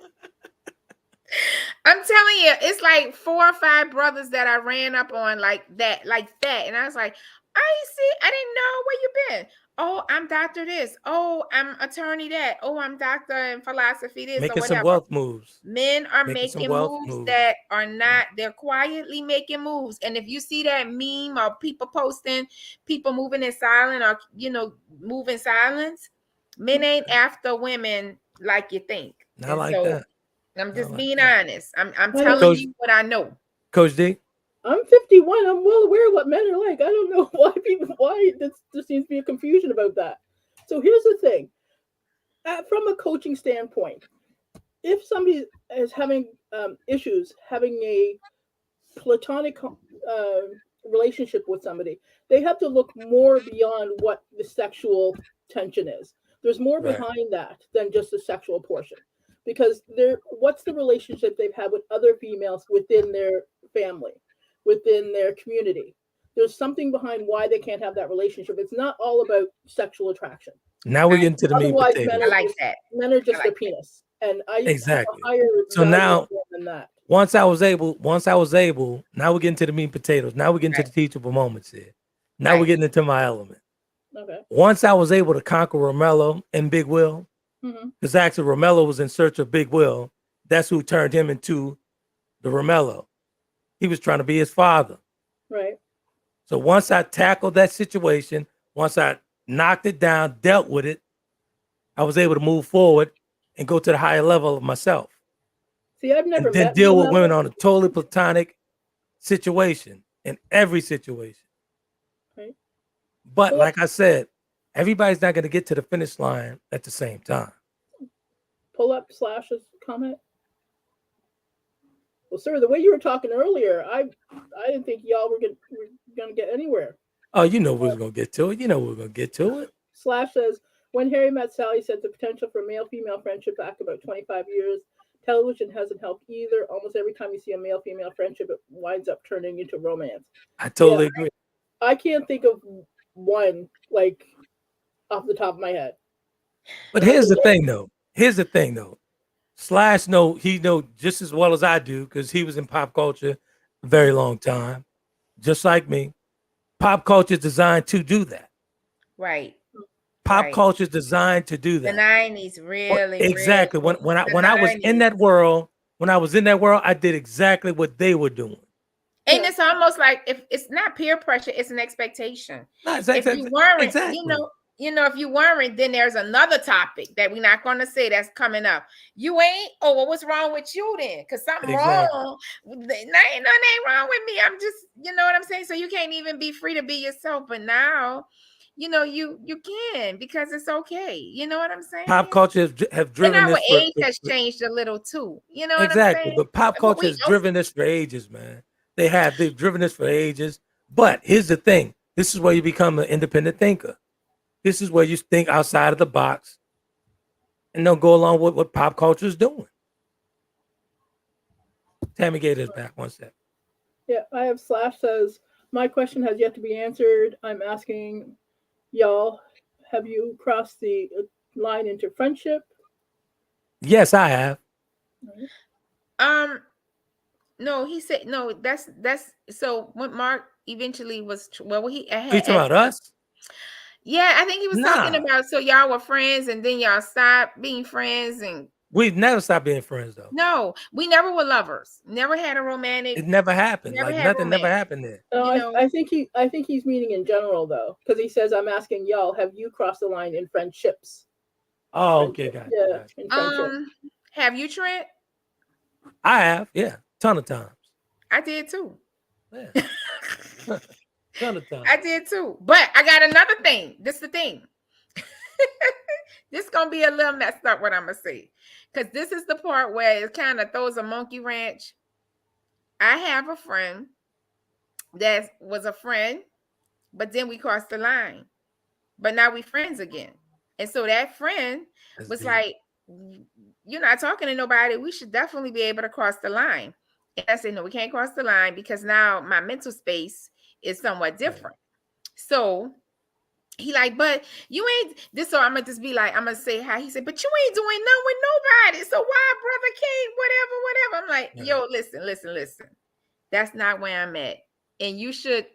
I'm telling you, it's like 4 or 5 brothers that I ran up on like that. And I was like, I didn't know where you been. Oh, I'm doctor this. Oh, I'm attorney that. Oh, I'm doctor in philosophy this. Making or whatever. some wealth moves. Men are making moves that are not, they're quietly making moves. And if you see that meme or people posting, people moving in silence or, move in silence, men ain't after women like you think. Not like that. I'm just being honest. I'm telling you what I know. Coach D? I'm 51. I'm well aware of what men are like. I don't know why there seems to be a confusion about that. So here's the thing. From a coaching standpoint, if somebody is having issues, having a platonic relationship with somebody, they have to look more beyond what the sexual tension is. There's more behind that than just the sexual portion. Because what's the relationship they've had with other females within their family, within their community? There's something behind why they can't have that relationship. It's not all about sexual attraction. Now we're getting to the meat potatoes. I like that. Men are just their penis, and exactly. So now, than that. once I was able, now we're getting to the meat potatoes. Now we're getting to the teachable moments here. Now we're getting into my element. Okay. Once I was able to conquer Romello and Big Will. Because actually Romello was in search of Big Will. That's who turned him into the Romello. He was trying to be his father. Right. So once I tackled that situation, once I knocked it down, dealt with it, I was able to move forward and go to the higher level of myself. See, I've never and then deal with women on a totally platonic situation in every situation. Right. But like I said, everybody's not going to get to the finish line at the same time. Pull up Slash's comment. Well, sir, the way you were talking earlier, I didn't think y'all were gonna get anywhere. Oh, you know we was going to get to it. You know we were going to get to it. Slash says, when Harry met Sally, said the potential for male-female friendship back about 25 years. Television hasn't helped either. Almost every time you see a male-female friendship, it winds up turning into romance. I totally agree. I can't think of one, like, off the top of my head. But here's the thing, though. Slash he know just as well as I do, because he was in pop culture a very long time, just like me. Pop culture is designed to do that. Right. Pop culture is designed to do that. The 90s, really. Exactly. Really, when I was in that world, I did exactly what they were doing. And it's almost like, if it's not peer pressure, it's an expectation. No, if you weren't, if you weren't, then there's another topic that we're not going to say that's coming up. You ain't. Oh, well, what's wrong with you then? Because something wrong. Nothing ain't wrong with me. I'm just, you know what I'm saying? So you can't even be free to be yourself. But now, you can, because it's okay. You know what I'm saying? Pop culture have driven and our this. age has changed a little too. You know what I'm saying? But pop culture has driven this for ages, man. They've driven this for ages. But here's the thing. This is where you become an independent thinker. This is where you think outside of the box and don't go along with what pop culture is doing. Tammy Gator's back one sec. Yeah, I have Slash says, my question has yet to be answered. I'm asking y'all, have you crossed the line into friendship? Yes, I have. No, he said no. That's so. When Mark eventually was, well, he had, you talking about us? Yeah, I think he was talking about, so y'all were friends and then y'all stopped being friends, and we've never stopped being friends though. No, we never were lovers. Never had a romantic. It never happened. Nothing never happened there. No, I think he's meaning in general though, because he says, I'm asking y'all, have you crossed the line in friendships? Oh, okay, got it. Yeah. Have you, Trent? I have, yeah, ton of times. I did too. Yeah. Ton of times. I did too. But I got another thing. This is the thing. This is gonna be a little messed up what I'm gonna say. Because this is the part where it kind of throws a monkey wrench. I have a friend that was a friend, but then we crossed the line. But now we friends again. And so that friend was like, you're not talking to nobody. We should definitely be able to cross the line. And I said, no, we can't cross the line because now my mental space is somewhat different. So he like, but you ain't this. So I'm gonna just be like, I'm gonna say how he said, but you ain't doing nothing with nobody. So why brother can't, whatever. I'm like, yo, listen. That's not where I'm at. And you should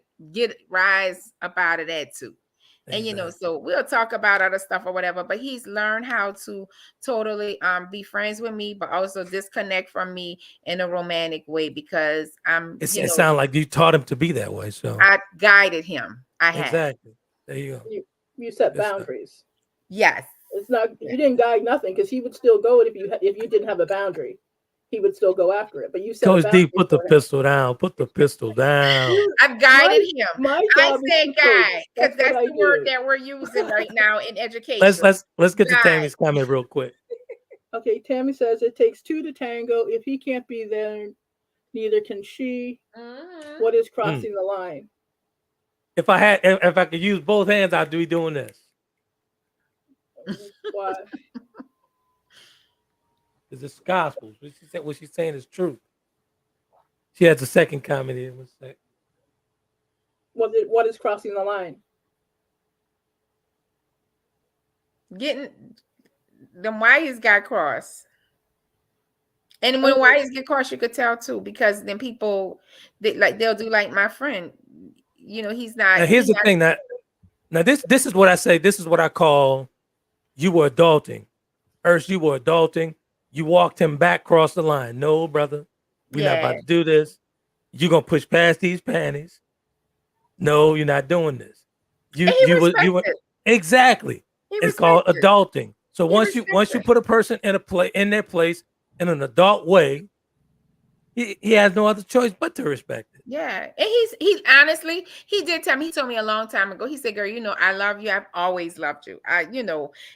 rise up out of that too. Exactly. And so we'll talk about other stuff or whatever, but he's learned how to totally be friends with me, but also disconnect from me in a romantic way, because it sounds like you taught him to be that way. So I guided him. Exactly. There you go. You set boundaries. Yes. It's not, you didn't guide nothing, because he would still go if you didn't have a boundary. He would still go after it, but you said, Coach D, put the pistol down. Put the pistol down. I've guided him. I said guide, because that's the word that we're using right now in education. Let's get to Tammy's comment real quick. Okay, Tammy says it takes two to tango. If he can't be there, neither can she. Mm-hmm. What is crossing the line? If I could use both hands, I'd be doing this. Why? Because it's gospel. What she's saying is truth. She has a second comment here. What is crossing the line? Getting them wires got crossed. And when wires get crossed, you could tell too, because then people they'll do like my friend. He's not. Now, here's the thing that now this is what I say. This is what I call you were adulting. Ernst, you were adulting. You walked him back across the line. No, brother, we're not about to do this. You're gonna push past these panties. No, you're not doing this. You were exactly. It's called adulting. So once you put a person in their place in an adult way, he has no other choice but to respect it. Yeah. And he honestly, he did tell me, he told me a long time ago. He said, girl, I love you. I've always loved you. If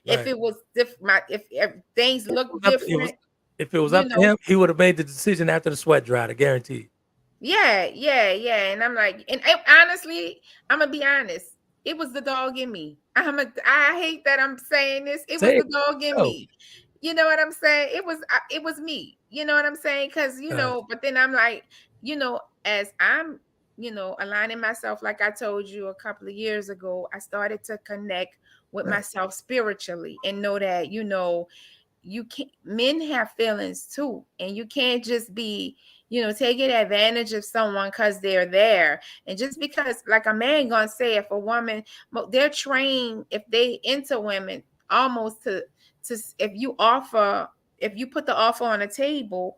Right. it was if things look different, If it was up to him, he would have made the decision after the sweat dried, I guarantee. Yeah. And I'm like, honestly, I'm gonna be honest. It was the dog in me. I hate that I'm saying this. It was the dog in me. You know what I'm saying? It was me. You know what I'm saying? Because but then I'm like, as I'm, aligning myself, like I told you a couple of years ago, I started to connect with myself spiritually and know that, you can't, men have feelings too, and you can't just be taking advantage of someone because they're there. And just because, like, a man gonna say, if a woman, they're trained, if they into women, almost to if you put the offer on the table,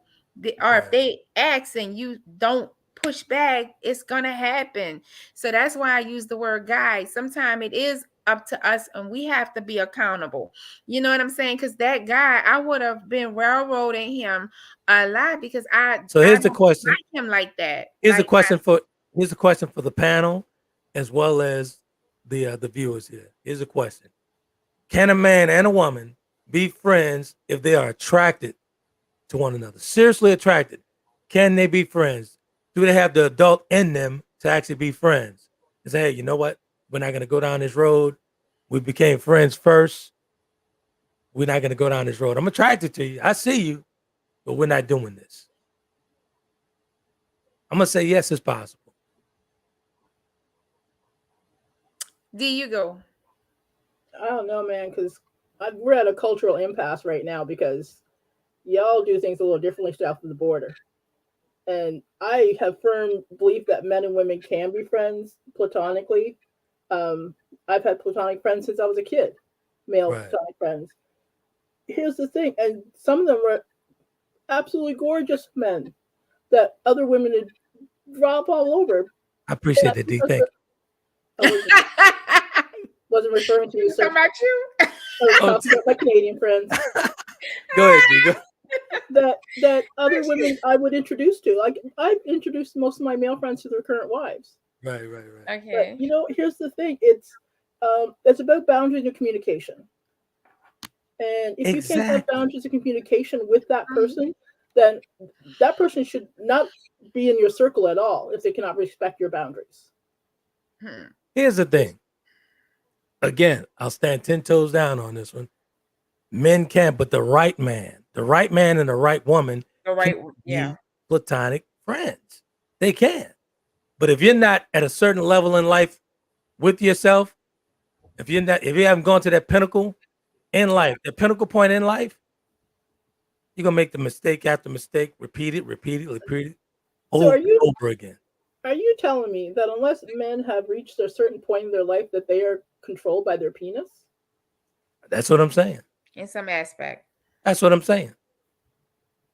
or if they ask and you don't push back, it's gonna happen. So that's why I use the word guide. Sometimes it is up to us, and we have to be accountable. You know what I'm saying? Because that guy, I would have been railroading him a lot, because So here's the don't question. like him like that. Here's a question for the panel, as well as the viewers here. Here's a question: can a man and a woman be friends if they are attracted to one another? Seriously attracted? Can they be friends? Do they have the adult in them to actually be friends? And say, hey, you know what? We're not going to go down this road. We became friends first. We're not going to go down this road. I'm attracted to you. I see you, but we're not doing this. I'm going to say yes, it's possible. D, you go. I don't know, man, because we're at a cultural impasse right now because y'all do things a little differently south of the border. And I have firm belief that men and women can be friends platonically. I've had platonic friends since I was a kid, male platonic friends. Here's the thing, and some of them were absolutely gorgeous men that other women would drop all over. I appreciate it, D. Thank you. Wasn't referring to you, sir. Talking about you? I was talking about my Canadian friends. Go ahead, D. Go. That other women I would introduce to. Like, I've introduced most of my male friends to their current wives. Right. Okay. But, here's the thing. It's about boundaries of communication. And if you can't have boundaries of communication with that person, then that person should not be in your circle at all if they cannot respect your boundaries. Here's the thing. Again, I'll stand 10 toes down on this one. Men can, but the right man and the right woman can be platonic friends. They can. But if you're not at a certain level in life with yourself, if you haven't gone to that pinnacle in life, the pinnacle point in life, you're gonna make the mistake after mistake, repeat it over and over again. Are you telling me that unless men have reached a certain point in their life that they are controlled by their penis? That's what I'm saying. In some aspect. That's what I'm saying.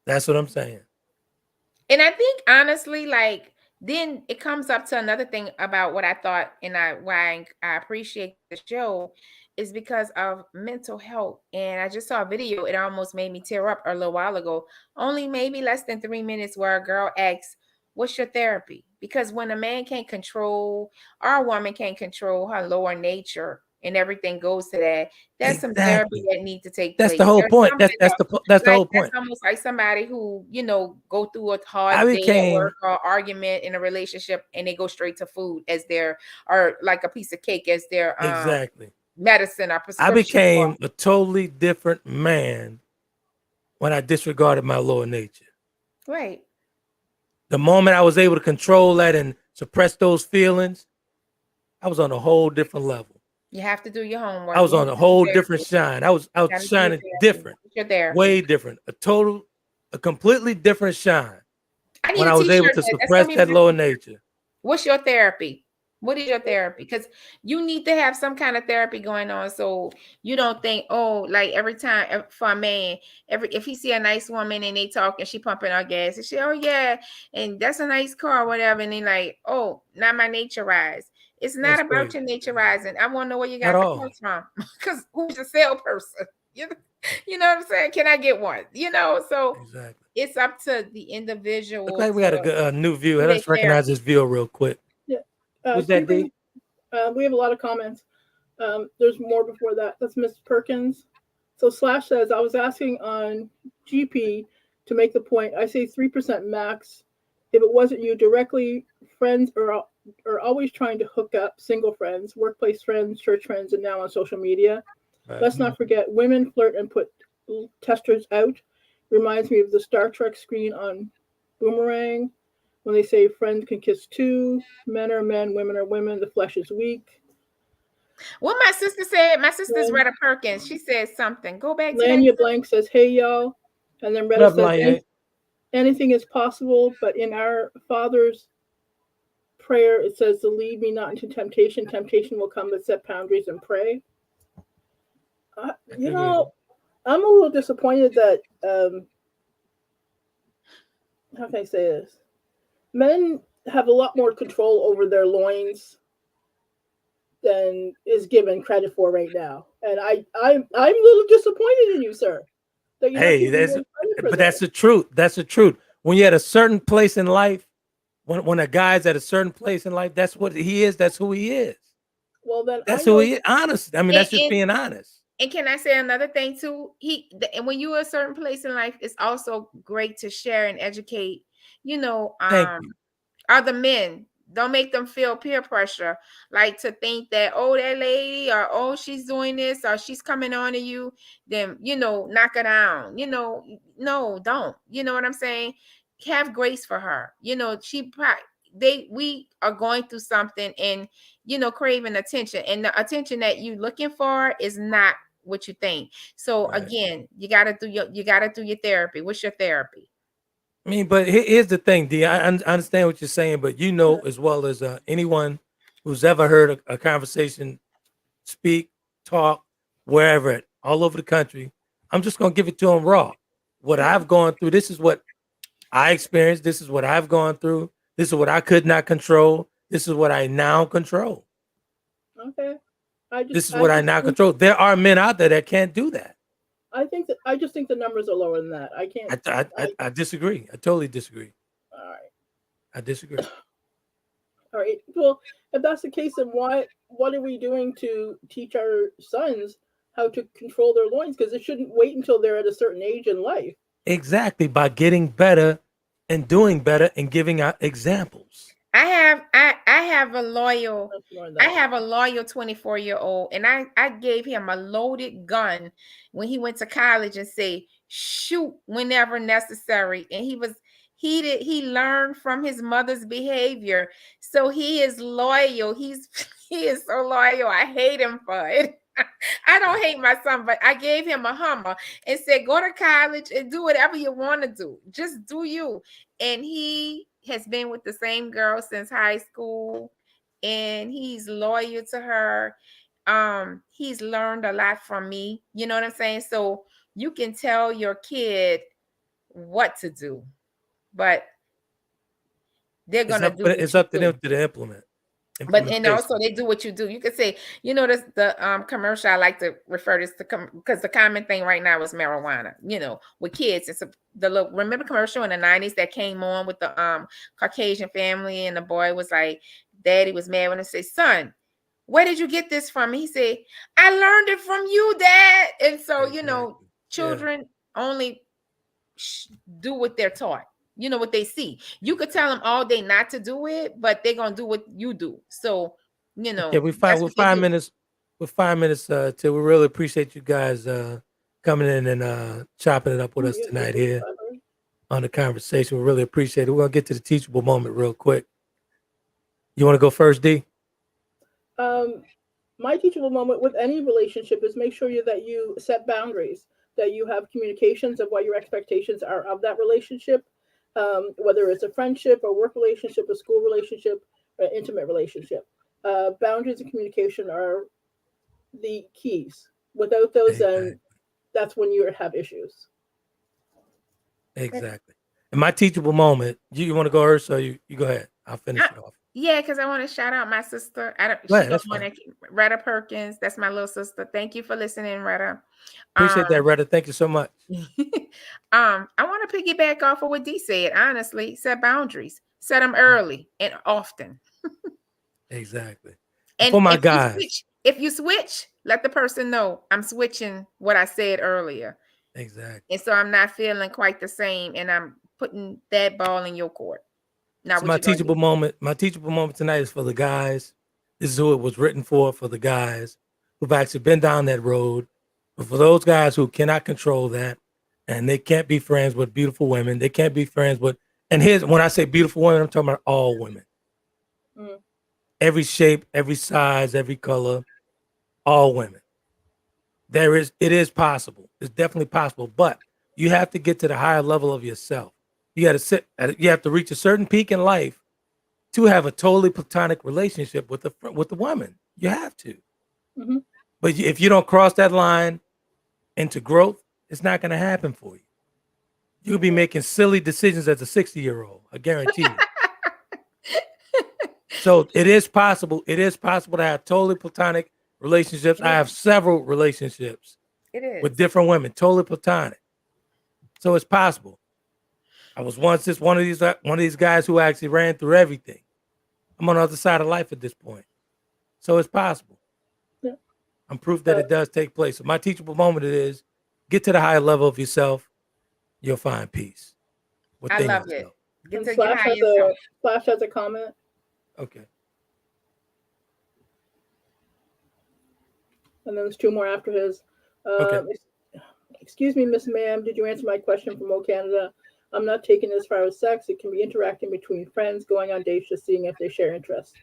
And I think, honestly, like, then it comes up to another thing about what I thought, and why I appreciate the show, is because of mental health. And I just saw a video, it almost made me tear up a little while ago, only maybe less than 3 minutes, where a girl asks, what's your therapy? Because when a man can't control, or a woman can't control her lower nature, and everything goes to that, that's some therapy that needs to take place. That's the whole point. That's the whole point. That's almost like somebody who, go through a hard day at work, or argument in a relationship, and they go straight to food as or like a piece of cake as their medicine or prescription. I became a totally different man when I disregarded my lower nature. Right. The moment I was able to control that and suppress those feelings, I was on a whole different level. You have to do your homework. I was on a whole different shine. I was shining different, way different, a completely different shine when I was able to suppress that lower nature. What's your therapy? What is your therapy? Because you need to have some kind of therapy going on, so you don't think, oh, like every time for a man, if he see a nice woman and they talk and she pumping her gas and she, oh yeah, and that's a nice car, whatever, and then like, oh, not my nature rise. It's not about your nature rising. I want to know where you got the clothes from. Because who's the salesperson? You know what I'm saying? Can I get one? So exactly. it's up to the individual. Looks like we got a new viewer. do Let's their recognize this viewer real quick. Yeah. Who's that, D? We have a lot of comments. There's more before that. That's Miss Perkins. So Slash says, I was asking on GP to make the point. I say 3% max. If it wasn't you directly, friends are always trying to hook up, single friends, workplace friends, church friends, and now on social media. Right. Let's not forget, women flirt and put testers out. Reminds me of the Star Trek screen on Boomerang when they say friends can kiss too. Men are men, women are women. The flesh is weak. What my sister said, my sister's Retta Perkins. She said something. Go back to Lanya that. Blank says, hey, y'all. And then Retta says, anything is possible, but in our Father's prayer, it says to lead me not into temptation. Temptation will come, but set boundaries and pray. You know, I'm a little disappointed that, how can I say this? Men have a lot more control over their loins than is given credit for right now. And I'm a little disappointed in you, sir. But that's the truth. That's the truth. When you're at a certain place in life, when a guy's at a certain place in life, that's what he is. That's who he is. Well, then that's who he is. Honest. I mean, that's just being honest. And can I say another thing too? And when you're at a certain place in life, it's also great to share and educate. You know, other men. Don't make them feel peer pressure, like to think that, oh, that lady, or oh, she's doing this, or she's coming on to you, then, you know, knock her down. You know, no, don't. You know what I'm saying? Have grace for her. You know, we are going through something and, you know, craving attention. And the attention that you're looking for is not what you think. So again, you gotta do your therapy. What's your therapy? I mean, but here's the thing, D. I understand what you're saying, but you know as well as anyone who's ever heard a conversation, speak, talk, wherever, all over the country, I'm just going to give it to them raw. What I've gone through, this is what I experienced. This is what I've gone through. This is what I could not control. This is what I now control. Okay. This is what I now control. There are men out there that can't do that. I just think the numbers are lower than that. I can't. I disagree. I totally disagree. All right. I disagree. All right. Well, if that's the case, then what are we doing to teach our sons how to control their loins? Because it shouldn't wait until they're at a certain age in life. Exactly. By getting better and doing better and giving out examples. I have a loyal 24-year-old, and I gave him a loaded gun when he went to college and say, shoot whenever necessary. And he learned from his mother's behavior. So he is loyal. He is so loyal. I hate him for it. I don't hate my son, but I gave him a Hummer and said, go to college and do whatever you want to do. Just do you. And he has been with the same girl since high school, and he's loyal to her. He's learned a lot from me. You know what I'm saying? So you can tell your kid what to do, but they're gonna do. It's up to them to implement. But and also they do what you do. You could say, you know, the commercial I like to refer this to because the common thing right now is marijuana. You know, with kids, it's remember commercial in the 90s that came on with the Caucasian family, and the boy was like, Daddy was mad when I say, son, where did you get this from? He said, I learned it from you, Dad. And so you know, children only do what they're taught. You know what they see. You could tell them all day not to do it, but they're gonna do what you do. So, you know. Yeah, we're 5 minutes. We're 5 minutes till. We really appreciate you guys coming in and chopping it up with us tonight here on the conversation. We really appreciate it. We're gonna get to the teachable moment real quick. You want to go first, D? My teachable moment with any relationship is make sure that you set boundaries, that you have communications of what your expectations are of that relationship. Whether it's a friendship, a work relationship, a school relationship, or an intimate relationship. Boundaries and communication are the keys. Without those, then that's when you have issues. Exactly. And my teachable moment, you want to go first, or you go ahead? I'll finish it off. Yeah, because I want to shout out my sister. Retta Perkins. That's my little sister. Thank you for listening, Retta. Appreciate that, Retta. Thank you so much. I want to to piggyback off of what Dee said. Honestly, set boundaries, set them early and often. Exactly. And For my guys, if you switch, let the person know I'm switching what I said earlier. exactly. And so I'm not feeling quite the same, and I'm putting that ball in your court. Now, So my teachable moment tonight is for the guys. This is who it was written for the guys who've actually been down that road. But for those guys who cannot control that, and they can't be friends with beautiful women, they can't be friends with. And here's when I say beautiful women, I'm talking about all women, every shape, every size, every color, all women. It is possible. It's definitely possible, but you have to get to the higher level of yourself. You have to reach a certain peak in life to have a totally platonic relationship with the woman. You have to. But if you don't cross that line into growth, it's not going to happen for you. You'll be making silly decisions as a 60-year-old. I guarantee you. So it is possible. It is possible to have totally platonic relationships. I have several relationships with different women, totally platonic. So it's possible. I was once just one of these guys who actually ran through everything. I'm on the other side of life at this point. So it's possible. Yeah. I'm proof that it does take place. So my teachable moment is get to the higher level of yourself. You'll find peace. I love it. Get to Flash has a comment. Okay. And then there's two more after his. Okay. Excuse me, Miss Ma'am, did you answer my question from O Canada? I'm not taking it as far as sex. It can be interacting between friends, going on dates, just seeing if they share interests.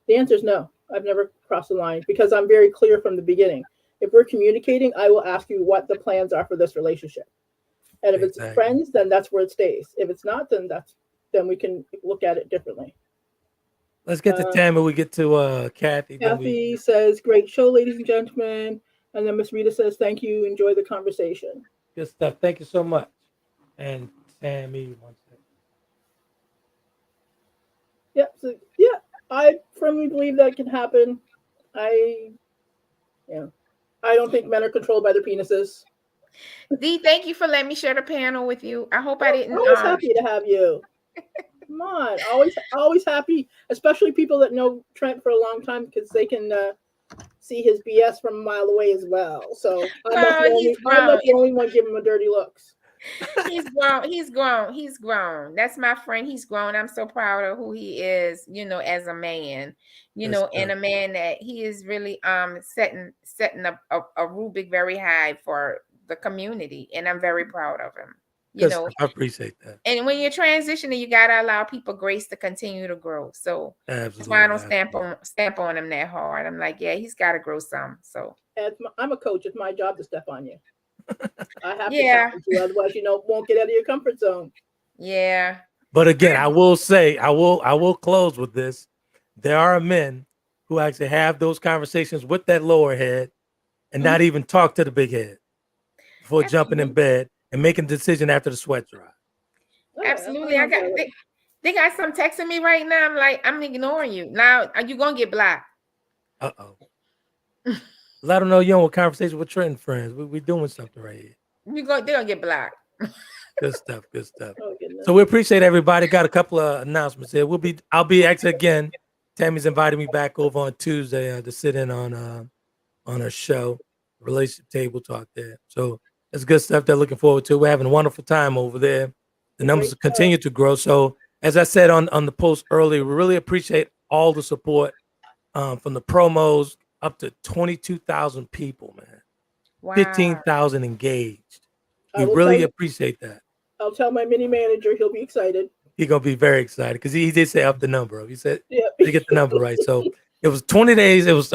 The answer is no. I've never crossed the line because I'm very clear from the beginning. If we're communicating, I will ask you what the plans are for this relationship. And if it's friends, then that's where it stays. If it's not, then we can look at it differently. Let's get to Tammy. We get to Kathy. Kathy says, great show, ladies and gentlemen. And then Miss Rita says, thank you. Enjoy the conversation. Good stuff. Thank you so much. And Tammy, one second. Yeah, I firmly believe that can happen. I don't think men are controlled by their penises. Dee, thank you for letting me share the panel with you. I hope I didn't. Always happy to have you. Come on, always happy, especially people that know Trent for a long time because they can see his BS from a mile away as well. So I'm not the only one giving him dirty looks. He's grown. That's my friend. He's grown. I'm so proud of who he is, as a man, and a man that he is really setting a rubric very high for the community, and I'm very proud of him. I appreciate that. And when you're transitioning, you gotta allow people grace to continue to grow. So that's why I don't stamp on him that hard. I'm like, yeah, he's got to grow some. So I'm a coach. It's my job to step on you. I have to challenge you, otherwise, won't get out of your comfort zone. Yeah. But again, I will say, I will close with this. There are men who actually have those conversations with that lower head and not even talk to the big head before jumping in bed and making a decision after the sweat dry. Absolutely. They got some texting me right now. I'm like, I'm ignoring you. Now, are you going to get blocked? Uh-oh. Let them know you're on a conversation with Trent Friends. We're doing something right here. They're going to get blocked. Good stuff. Oh, so we appreciate everybody. Got a couple of announcements here. I'll be actually again. Tammy's invited me back over on Tuesday to sit in on her show, Relationship Table Talk there. So it's good stuff they're looking forward to. We're having a wonderful time over there. The numbers continue to grow. So as I said on the post earlier, we really appreciate all the support from the promos up to 22,000 people, man. Wow. 15,000 engaged. We really appreciate that. I'll tell my mini manager. He'll be excited. He's going to be very excited because he did say up the number. He said to get the number right. So it was 20 days. It was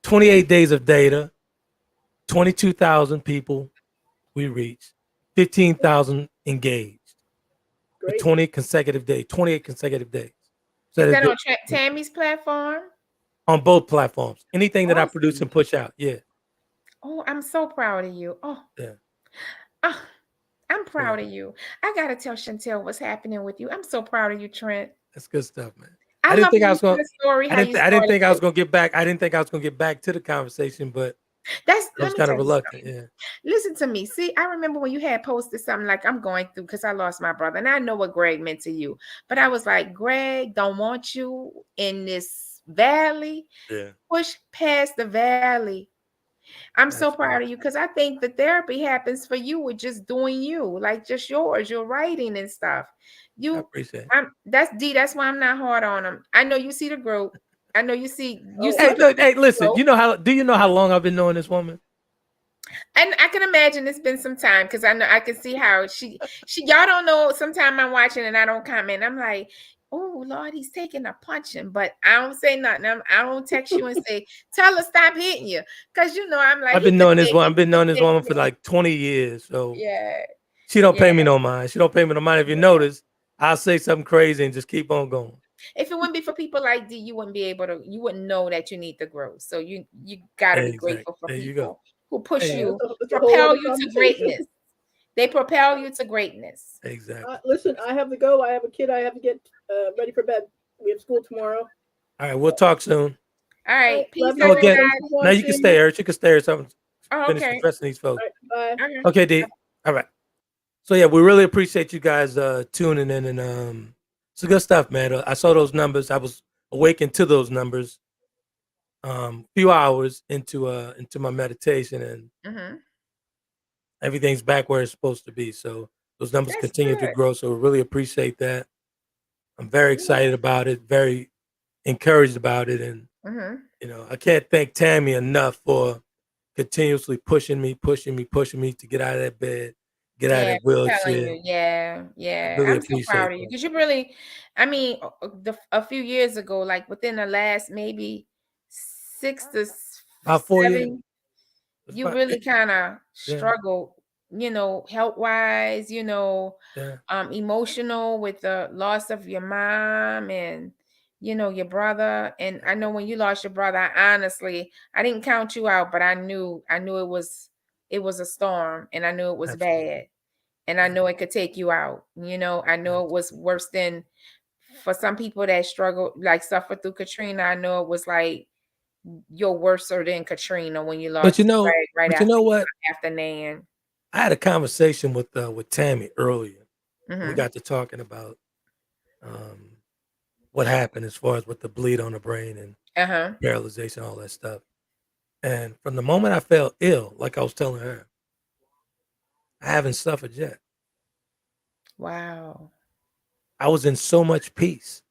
28 days of data, 22,000 people we reached, 15,000 engaged. Great. 28 consecutive days. So is that on Tammy's platform? On both platforms. Anything that I produce and push out. Yeah. Oh, I'm so proud of you. Oh, yeah. Oh, I'm proud of you. I got to tell Chantel what's happening with you. I'm so proud of you, Trent. That's good stuff, man. I didn't think I was going to get back. I didn't think I was going to get back to the conversation, but That's I let was me kind tell of you reluctant. something. Yeah. Listen to me. See, I remember when you had posted something like I'm going through because I lost my brother, and I know what Greg meant to you. But I was like, Greg, don't want you in this valley. Yeah. Push past the valley. I'm so proud Absolutely. of you because I think the therapy happens for you with just doing you, like just yours, your writing and stuff. I You, appreciate it. that's D. That's why I'm not hard on him. I know you see the growth. I know you see Oh, Hey, the look, hey, listen. growth. You know how? Do you know how long I've been knowing this woman? And I can imagine it's been some time because I know I can see how she y'all don't know. Sometimes I'm watching and I don't comment. I'm like, oh Lord, he's taking a punching, but I don't say nothing. I don't text you and say, tell her stop hitting you. Cause you know, I'm like, I've he been could knowing this take one. it, I've been he could knowing this take woman for it. like 20 years. So Yeah, she don't yeah, pay me no mind. She don't pay me no mind. If you yeah. notice, I'll say something crazy and just keep on going. If it wouldn't be for people like D, you wouldn't be able to, you wouldn't know that you need to grow. So you gotta be Exactly. grateful for There you go. people who push Hey, you, That's a whole propel other you to conversation. greatness. They propel you to greatness. exactly. Listen, I have to go. I have a kid. I have to get ready for bed. We have school tomorrow. All right, we'll talk soon. All All right, right. love Peace, Oh, y'all. again, Thanks everybody. for now you can watching. stay, Eric. You can stay or something. Oh, Finish okay. addressing these All folks. right, bye. Okay. Okay, D. All right. So yeah, we really appreciate you guys tuning in, and it's good stuff, man. I saw those numbers. I was awakened to those numbers few hours into my meditation, and Mm-hmm. everything's back where it's supposed to be. So those numbers That's continue to good. grow. So we really appreciate that. I'm very Yeah. excited about it, very encouraged about it, and Mm-hmm. I can't thank Tammy enough for continuously pushing me to get out of that bed, get out of Yeah, that I'm telling wheelchair. you. Yeah, I yeah. really I'm so proud appreciate of you that. because you really, I mean, a few years ago, like within the last maybe About 4 years. seven, It's you about really kind of yeah, struggled, health wise, yeah, emotional with the loss of your mom and your brother. And I know when you lost your brother, I didn't count you out, but I knew it was a storm, and I knew it was absolutely, bad, and I know it could take you out. I know it absolutely. was worse than for some people that struggle, like suffer through Katrina. I know it was like you're worse than Katrina when you But lost you know, Greg right but you know what? after Nan. I had a conversation with Tammy earlier. We Mm-hmm. got to talking about um, what happened as far as with the bleed on the brain and Uh-huh. paralyzation, all that stuff. And from the moment I felt ill, like I was telling her, I haven't suffered yet. Wow. I was in so much peace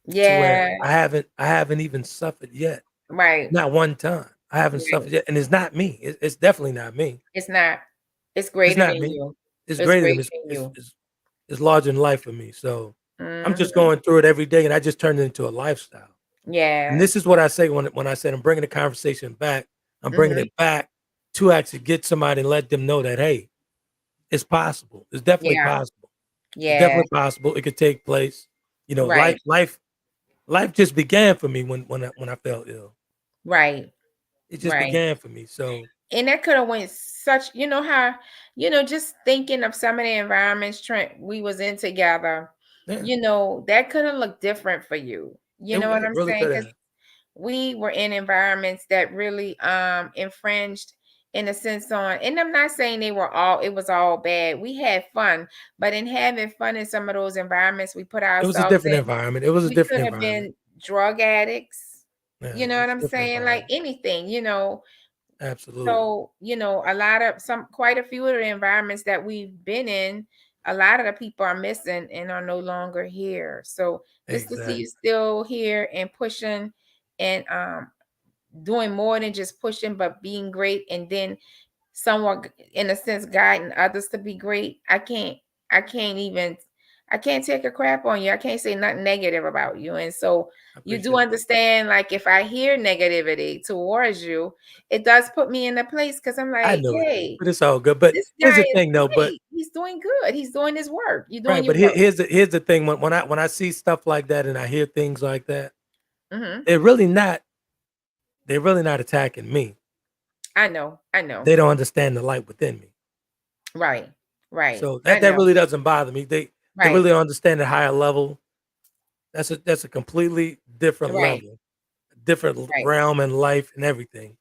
to where Yeah. I haven't even suffered yet. Right. Not one time. I haven't Right. suffered yet, and it's not me. It's definitely not me. It's not. It's It's greater not than me. you. It's It's greater than greater me. than you. It's larger than life for me. So I'm just Mm-hmm. going through it every day, and I just turned it into a lifestyle. And Yeah. this is what I say when I said I'm bringing the conversation back. I'm bringing Mm-hmm. it back to actually get somebody and let them know that hey, it's possible. It's definitely Yeah. possible. It's Yeah. definitely possible. It could take place. Right. Life just began for me when I felt ill. Right. It just Right. began for me. So And that could have went such, how, just thinking of some of the environments Trent we was in together, yeah, that could have looked different for you. You know what it I'm really saying? could Because have. we were in environments that really infringed in a sense on, and I'm not saying it was all bad. We had fun, but in having fun in some of those environments we put It was a ourselves different in, environment. It was a we could different have environment. been drug addicts. Yeah, You know it what was I'm a different saying? Like environment. anything, Absolutely. so, quite a few of the environments that we've been in, a lot of the people are missing and are no longer here. So just to see Exactly. you still here and pushing and doing more than just pushing, but being great, and then somewhat in a sense guiding others to be great. I can't even I can't take a crap on you. I can't say nothing negative about you. And so I you do appreciate that. understand, like if I hear negativity towards you, it does put me in a place because I'm I like, know it is, hey, but it's all good. But this here's guy the is thing, though. But great. He's doing good. He's doing his work. You're doing right, your but work. here's the thing. When I see stuff like that and I hear things like that, Hmm. they're really not they're really not attacking me. I know. I know. They don't understand the light within me. Right. Right. So I that know. really doesn't bother me. They Right. really understand the higher level. That's a completely different Right. level, different Right. realm in life and everything.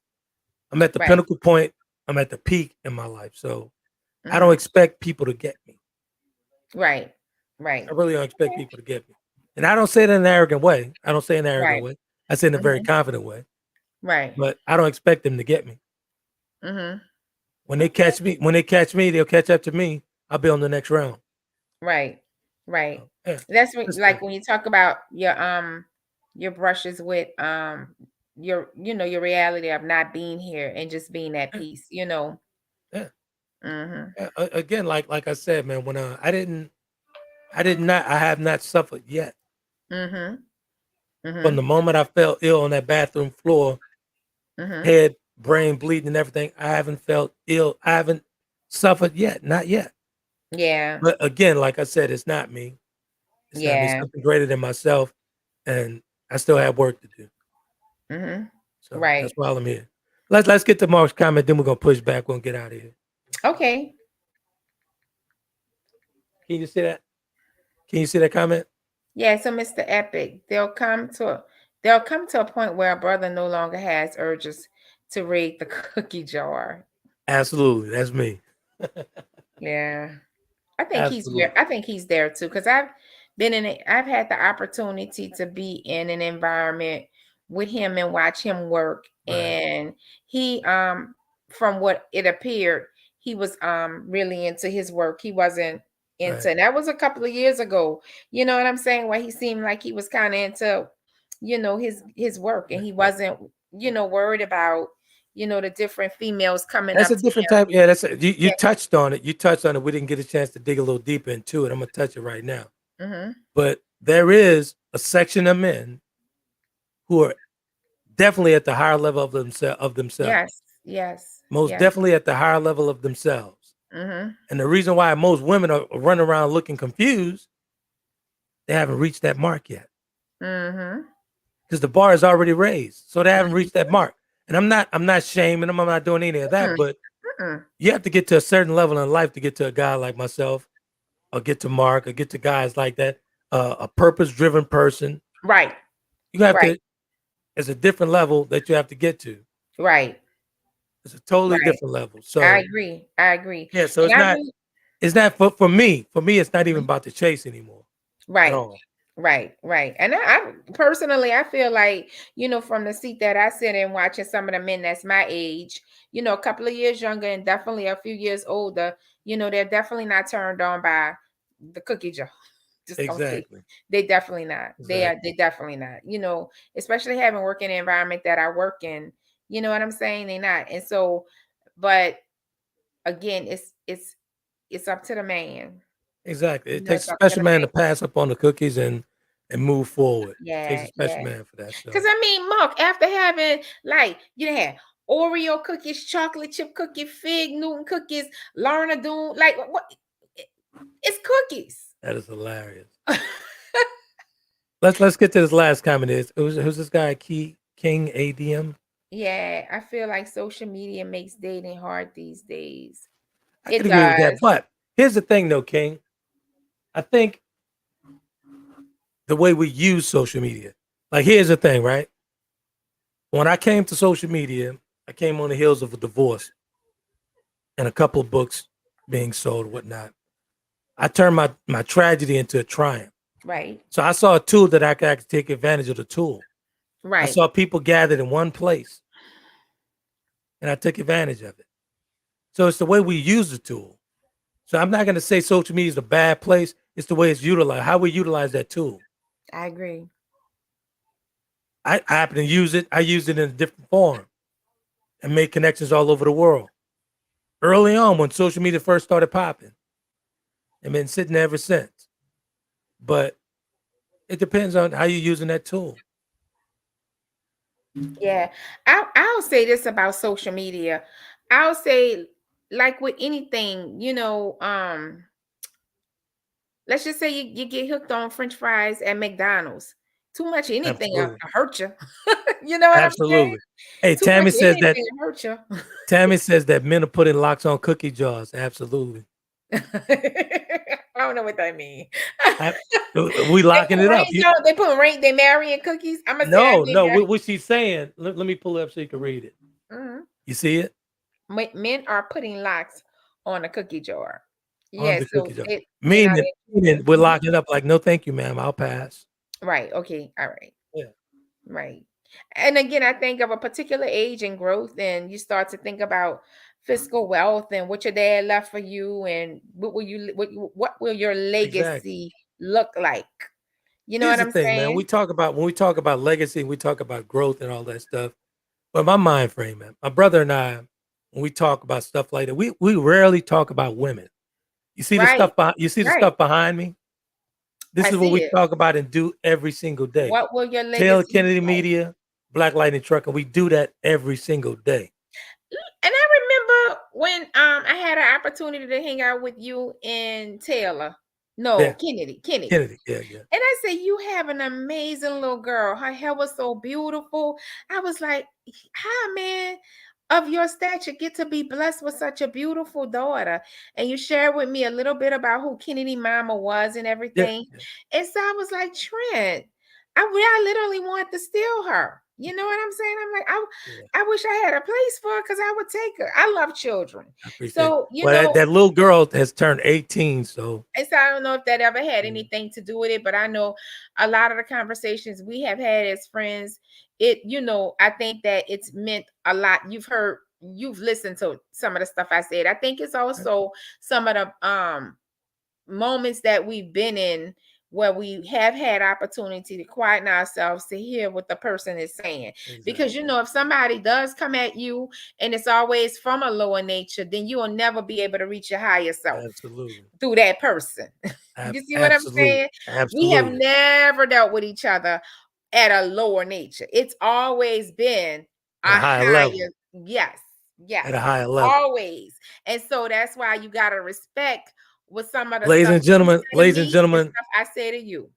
I'm at the Right. pinnacle point. I'm at the peak in my life. So I don't Mhm. expect people to get me. Right. I Right. really don't expect people to get me. And I don't say it in an arrogant way. I don't say it in an arrogant Right. way. I say it in a very Mhm. confident way. Right. But I don't expect them to get me. Mhm. When they catch me, they'll catch up to me. I'll be on the next round. Right. Right. So, yeah, That's what, good like stuff. when you talk about your brushes with your your reality of not being here and just being at Yeah, peace, yeah. Mhm. Yeah, again, like I said, man, when I have not suffered yet. Mhm. From the Mhm. moment I fell ill on that bathroom floor, Mhm. head, brain bleeding and everything, I haven't felt ill. I haven't suffered yet, not yet. Yeah. But again, like I said, it's not me. It's not me. Yeah. Something greater than myself, and I still have work to do. Mhm. So that's Right. why I'm here. Let's get to Mark's comment, then we're gonna push back. We'll get out of here. Okay. Can you see that? Can you see that comment? Yeah, so Mr. Epic, they'll come to a point where a brother no longer has urges to raid the cookie jar. Absolutely, that's me. Yeah. Absolutely, I think he's there too, because I've had the opportunity to be in an environment with him and watch him work. right, And he from what it appeared, he was really into his work. He wasn't right, into, and that was a couple of years ago. You know what I'm saying? Where he seemed like he was kind of into, his work, and right. he wasn't, worried about, the different females coming That's up a to different type. Yeah, you him. touched on it. You touched on it. We didn't get a chance to dig a little deeper into it. I'm gonna touch it right now. Yeah. But there is a section of men who are definitely at the higher level of themselves. Yes, yes, Most yes. definitely at the higher level of themselves. Mhm. And the reason why most women are running around looking confused, they haven't reached that mark yet. Mhm. Because the bar is already raised. So they haven't Mhm. reached that mark. And I'm not shaming them, I'm not doing any of that, Mm, but mm. you have to get to a certain level in life to get to a guy like myself, or get to Mark, or get to guys like that. A purpose-driven person. Right, You have right, to, it's a different level that you have to get to. right, It's a totally right. different level. I So agree. I agree. yeah, so And I really it's not for me. For me, it's not even Mhm. about the chase anymore at Right, all. right, right. And I personally, I feel like, from the seat that I sit in watching some of the men that's my age, a couple of years younger and definitely a few years older, they're definitely not turned on by the cookie jar. Just gonna say Exactly. they definitely not. They Exactly. definitely not. Especially having worked in the environment that I work in. You know what I'm saying? They not. And so, but again, it's up to the man. Exactly. It takes It's a up to special the man man. to pass up on the cookies and move forward. It takes a Yeah, special yeah. man for that. Because So I mean, Mark, after having like you had Oreo cookies, chocolate chip cookie, fig Newton cookies, Lorna Doone, like what? It's cookies. that is hilarious. Let's get to this last comment. Who's this guy? King ADM. Yeah, I feel like social media makes dating hard these days. I could It agree with that. does. But here's the thing, though, King. I think the way we use social media. Like, here's the thing, right? When I came to social media, I came on the heels of a divorce and a couple of books being sold, whatnot. I turned my tragedy into a triumph. Right. So I saw a tool that I could actually take advantage of the tool. I Right. saw people gathered in one place, and I took advantage of it. So it's the way we use the tool. So I'm not going to say social media is a bad place. It's the way it's utilized, how we utilize that tool. I agree. I happen to use it. I used it in a different form and made connections all over the world. Early on, when social media first started popping, and been sitting there ever since. But it depends on how you're using that tool. Yeah. I'll say this about social media. I'll say like with anything, let's just say you get hooked on French fries at McDonald's. Too much of anything will Absolutely. hurt you. You know what I'm saying? Absolutely. Hey, Too much Tammy of says that anything will hurt you. Tammy says that men are putting locks on cookie jars. Absolutely. I don't know what that means. I- we locking it up. They put rain, they marrying cookies. I'm gonna say I No, did no. that. What she's saying, let me pull it up so you can read it. Mhm. You see it Men are putting locks on a cookie jar. on Yeah, the so cookie jar. men are Meaning we're locking it up like, no, thank you, ma'am. I'll pass. right. Okay, all right. Yeah. Right. And again, I think of a particular age and growth, and you start to think about fiscal wealth and what your dad left for you, and what will your Exactly. legacy look like? You know Here's what the I'm thing, man. saying? When we talk about legacy, we talk about growth and all that stuff. But my mind frame, man, my brother and I, when we talk about stuff like that, we rarely talk about women. You see the Right. stuff you see the Right. stuff behind me? This I is what see we it. talk about and do every single day. What will your Taylor legacy Kennedy look like? Media, Black Lightning Truck, and we do that every single day. And I remember when I had an opportunity to hang out with you in Taylor. No, Yeah, Kennedy. Kennedy. Yeah. And I said, you have an amazing little girl. Her hair was so beautiful. I was like, how man of your stature get to be blessed with such a beautiful daughter? And you shared with me a little bit about who Kennedy Mama was and Yeah. everything. And so I was like, Trent, I literally want to steal her. You know what I'm saying? I'm like, I wish I had a place for her because I would take her. I love children. I appreciate it. So, you Well, know, that little girl has turned 18, so and so I don't know if that ever had Yeah. anything to do with it, but I know a lot of the conversations we have had as friends, I think that it's meant a lot. You've listened to some of the stuff I said. I think it's also some of the moments that we've been in where we have had opportunity to quieten ourselves to hear what the person is saying. Because if somebody does come at you and it's always from a lower nature, then you will never be able to reach your higher self absolutely. through that person. You see what I'm saying? We have Absolutely. never dealt with each other at a lower nature. It's always been At a higher level. yes, At a higher level. always. And so that's why you gotta respect with some of the Ladies stuff and gentlemen, you say to me and stuff I say to you.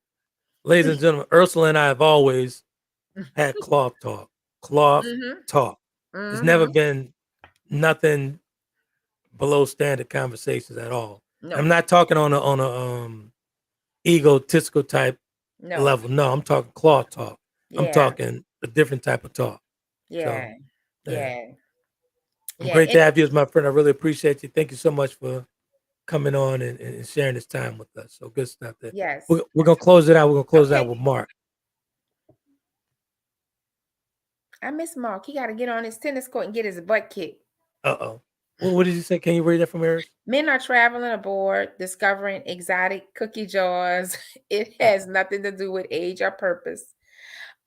ladies and gentlemen, Ursula and I have always had cloth talk. Cloth Mhm. talk. There's never been nothing below standard conversations at all. No, I'm not talking on a egotistical type no. level. No, I'm talking cloth talk. I'm Yeah, talking a different type of talk. yeah, So, yeah. Great to And have you as my friend. I really appreciate you. Thank you so much for coming on and sharing this time with us. So good stuff there. yes. We're gonna close it out. We're gonna close it out Okay. with Mark. I miss Mark. He gotta get on his tennis court and get his butt kicked. Uh-oh. What did you say? Can you read that from here? Men are traveling aboard, discovering exotic cookie jars. It has nothing to do with age or purpose.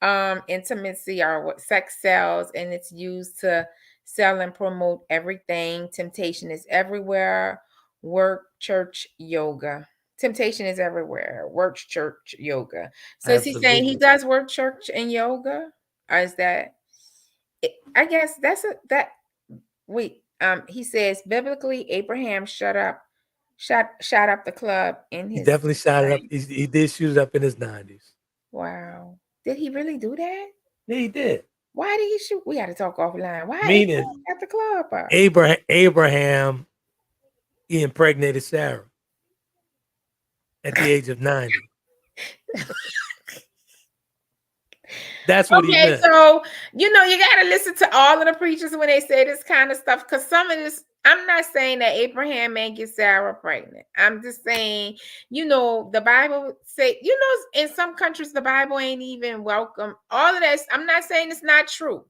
Intimacy or what sex sells, and it's used to sell and promote everything. Temptation is everywhere. Work, church, yoga. Temptation is everywhere. Work, church, yoga. So is he saying he Absolutely. does work, church, and yoga? Or is that? I guess that's that. Wait, he says biblically, Abraham shut up the club in He his definitely shot it up. 90s. He did shoot it up in his 90s. Wow. Did he really do that? Yeah, he did. Why did he shoot? We got to talk offline. Why Meaning Abraham at the club? Abraham, he impregnated Sarah at the age of 90. That's what he Okay, meant. so you got to listen to all of the preachers when they say this kind of stuff, because some of this, I'm not saying that Abraham may get Sarah pregnant. I'm just saying, the Bible say, in some countries the Bible ain't even welcome. All of that. I'm not saying it's not true.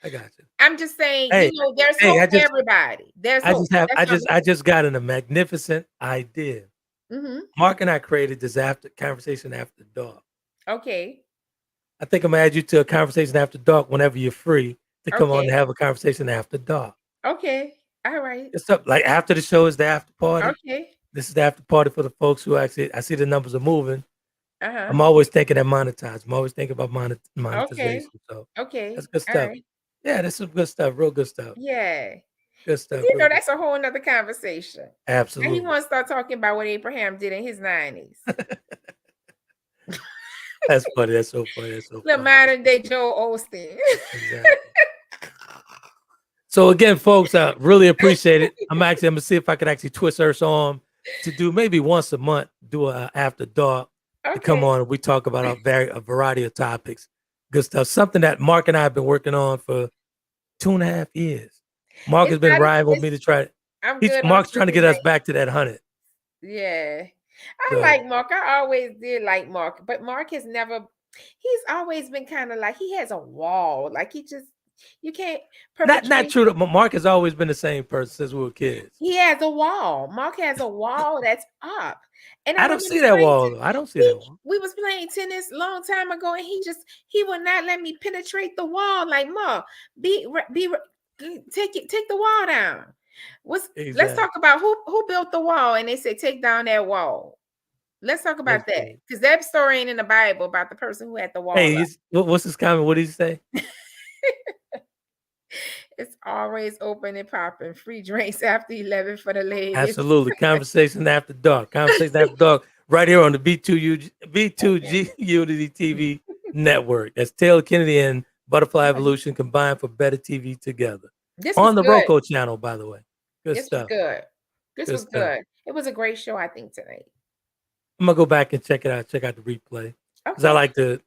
I got you. I'm just saying, Hey, there's hope for everybody. There's hope. I just got a magnificent idea. Mm-hmm. Mark and I created this conversation after dark. Okay. I think I'm gonna add you to a conversation after dark whenever you're free to come on and have a conversation after dark. Okay. All right. It's up like after the show is the after party. Okay. This is the after party for the folks who actually, I see the numbers are moving. Uh-huh. I'm always thinking that monetize. I'm always thinking about monetization. So Okay. that's good All stuff. right. Yeah, that's some good stuff. Real good stuff. Yeah. Good stuff. That's a whole nother conversation. Absolutely. And he wants to start talking about what Abraham did in his 90s. That's funny. That's so funny. That's so The funny. modern day Joel Osteen. Exactly. So again, folks, I really appreciate it. I'm gonna see if I could actually twist Earth's arm to do maybe once a month, do a after dark to come on and we talk about a variety of topics. Good stuff. Something that Mark and I have been working on for 2.5 years. Mark It's has been not. riding with me to try. I'm good. Mark's trying to get us back to that 100. Yeah, I So like Mark. I always did like Mark, but Mark has never. He's always been kind of like he has a wall. Like you can't not perpetrate. true. Mark has always been the same person since we were kids. He has a wall. Mark has a wall that's up. And I don't see that wall. I don't see that wall. We was playing tennis a long time ago, and he would not let me penetrate the wall. Like, Mark, take the wall down. Let's talk about who built the wall, and they said take down that wall. Let's talk about that, because that story ain't in the Bible about the person who had the wall. Hey, what's his comment? What did he say? It's always open and popping. Free drinks after 11 for the ladies. Absolutely. Conversation after dark. Conversation after dark. Right here on the B2G Unity TV network. That's Taylor Kennedy and Butterfly Evolution combined for better TV together. On the Roku channel, by the way. This was good. This was good. It was a great show, I think, tonight. I'm gonna go back and check it out. Check out the replay because I like to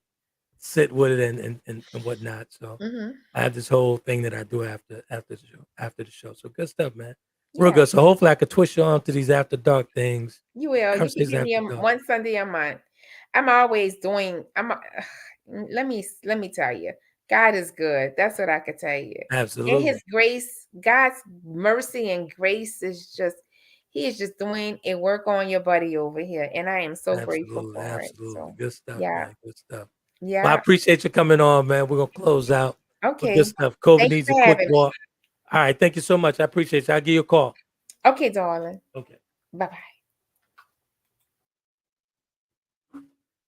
sit with it and whatnot. So I have this whole thing that I do after the show. So good stuff, man. Real good. So hopefully I could twist you on to these after dark things. You will. You can give me one Sunday a month. I'm always doing. Let me tell you, God is good. That's what I could tell you. Absolutely. And His grace, God's mercy and grace is just. He is just doing a work on your buddy over here, and I am so grateful for it. So, good stuff. Yeah, man. Good stuff. Yeah, well, I appreciate you coming on, man. We're gonna close out. Okay. Good stuff. COVID needs a quick walk. All right, thank you so much. I appreciate you. I'll give you a call. Okay, darling. Okay. Bye-bye.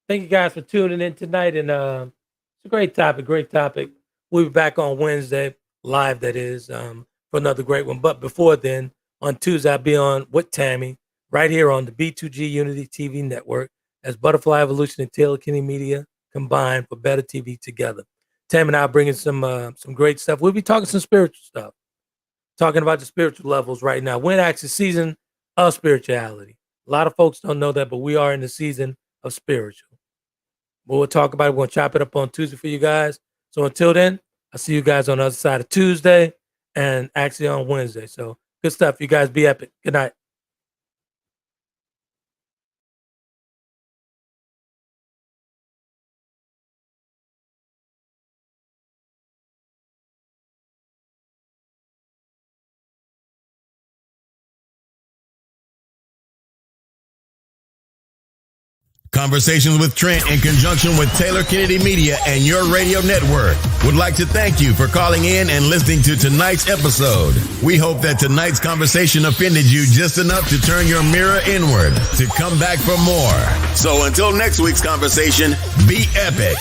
Thank you guys for tuning in tonight, and it's a great topic. Great topic. We'll be back on Wednesday, live. That is, for another great one. But before then. On Tuesday, I'll be on with Tammy right here on the B2G Unity TV network as Butterfly Evolution and Taylor Kennedy Media combined for better TV together. Tammy and I are bringing some great stuff. We'll be talking some spiritual stuff, talking about the spiritual levels right now. We're in actually season of spirituality. A lot of folks don't know that, but we are in the season of spiritual. But we'll talk about it. We're going to chop it up on Tuesday for you guys. So until then, I'll see you guys on the other side of Tuesday and actually on Wednesday. So good stuff. You guys be epic. Good night. Conversations with Trent in conjunction with Taylor Kennedy Media and your radio network would like to thank you for calling in and listening to tonight's episode. We hope that tonight's conversation offended you just enough to turn your mirror inward to come back for more. So until next week's conversation, be epic.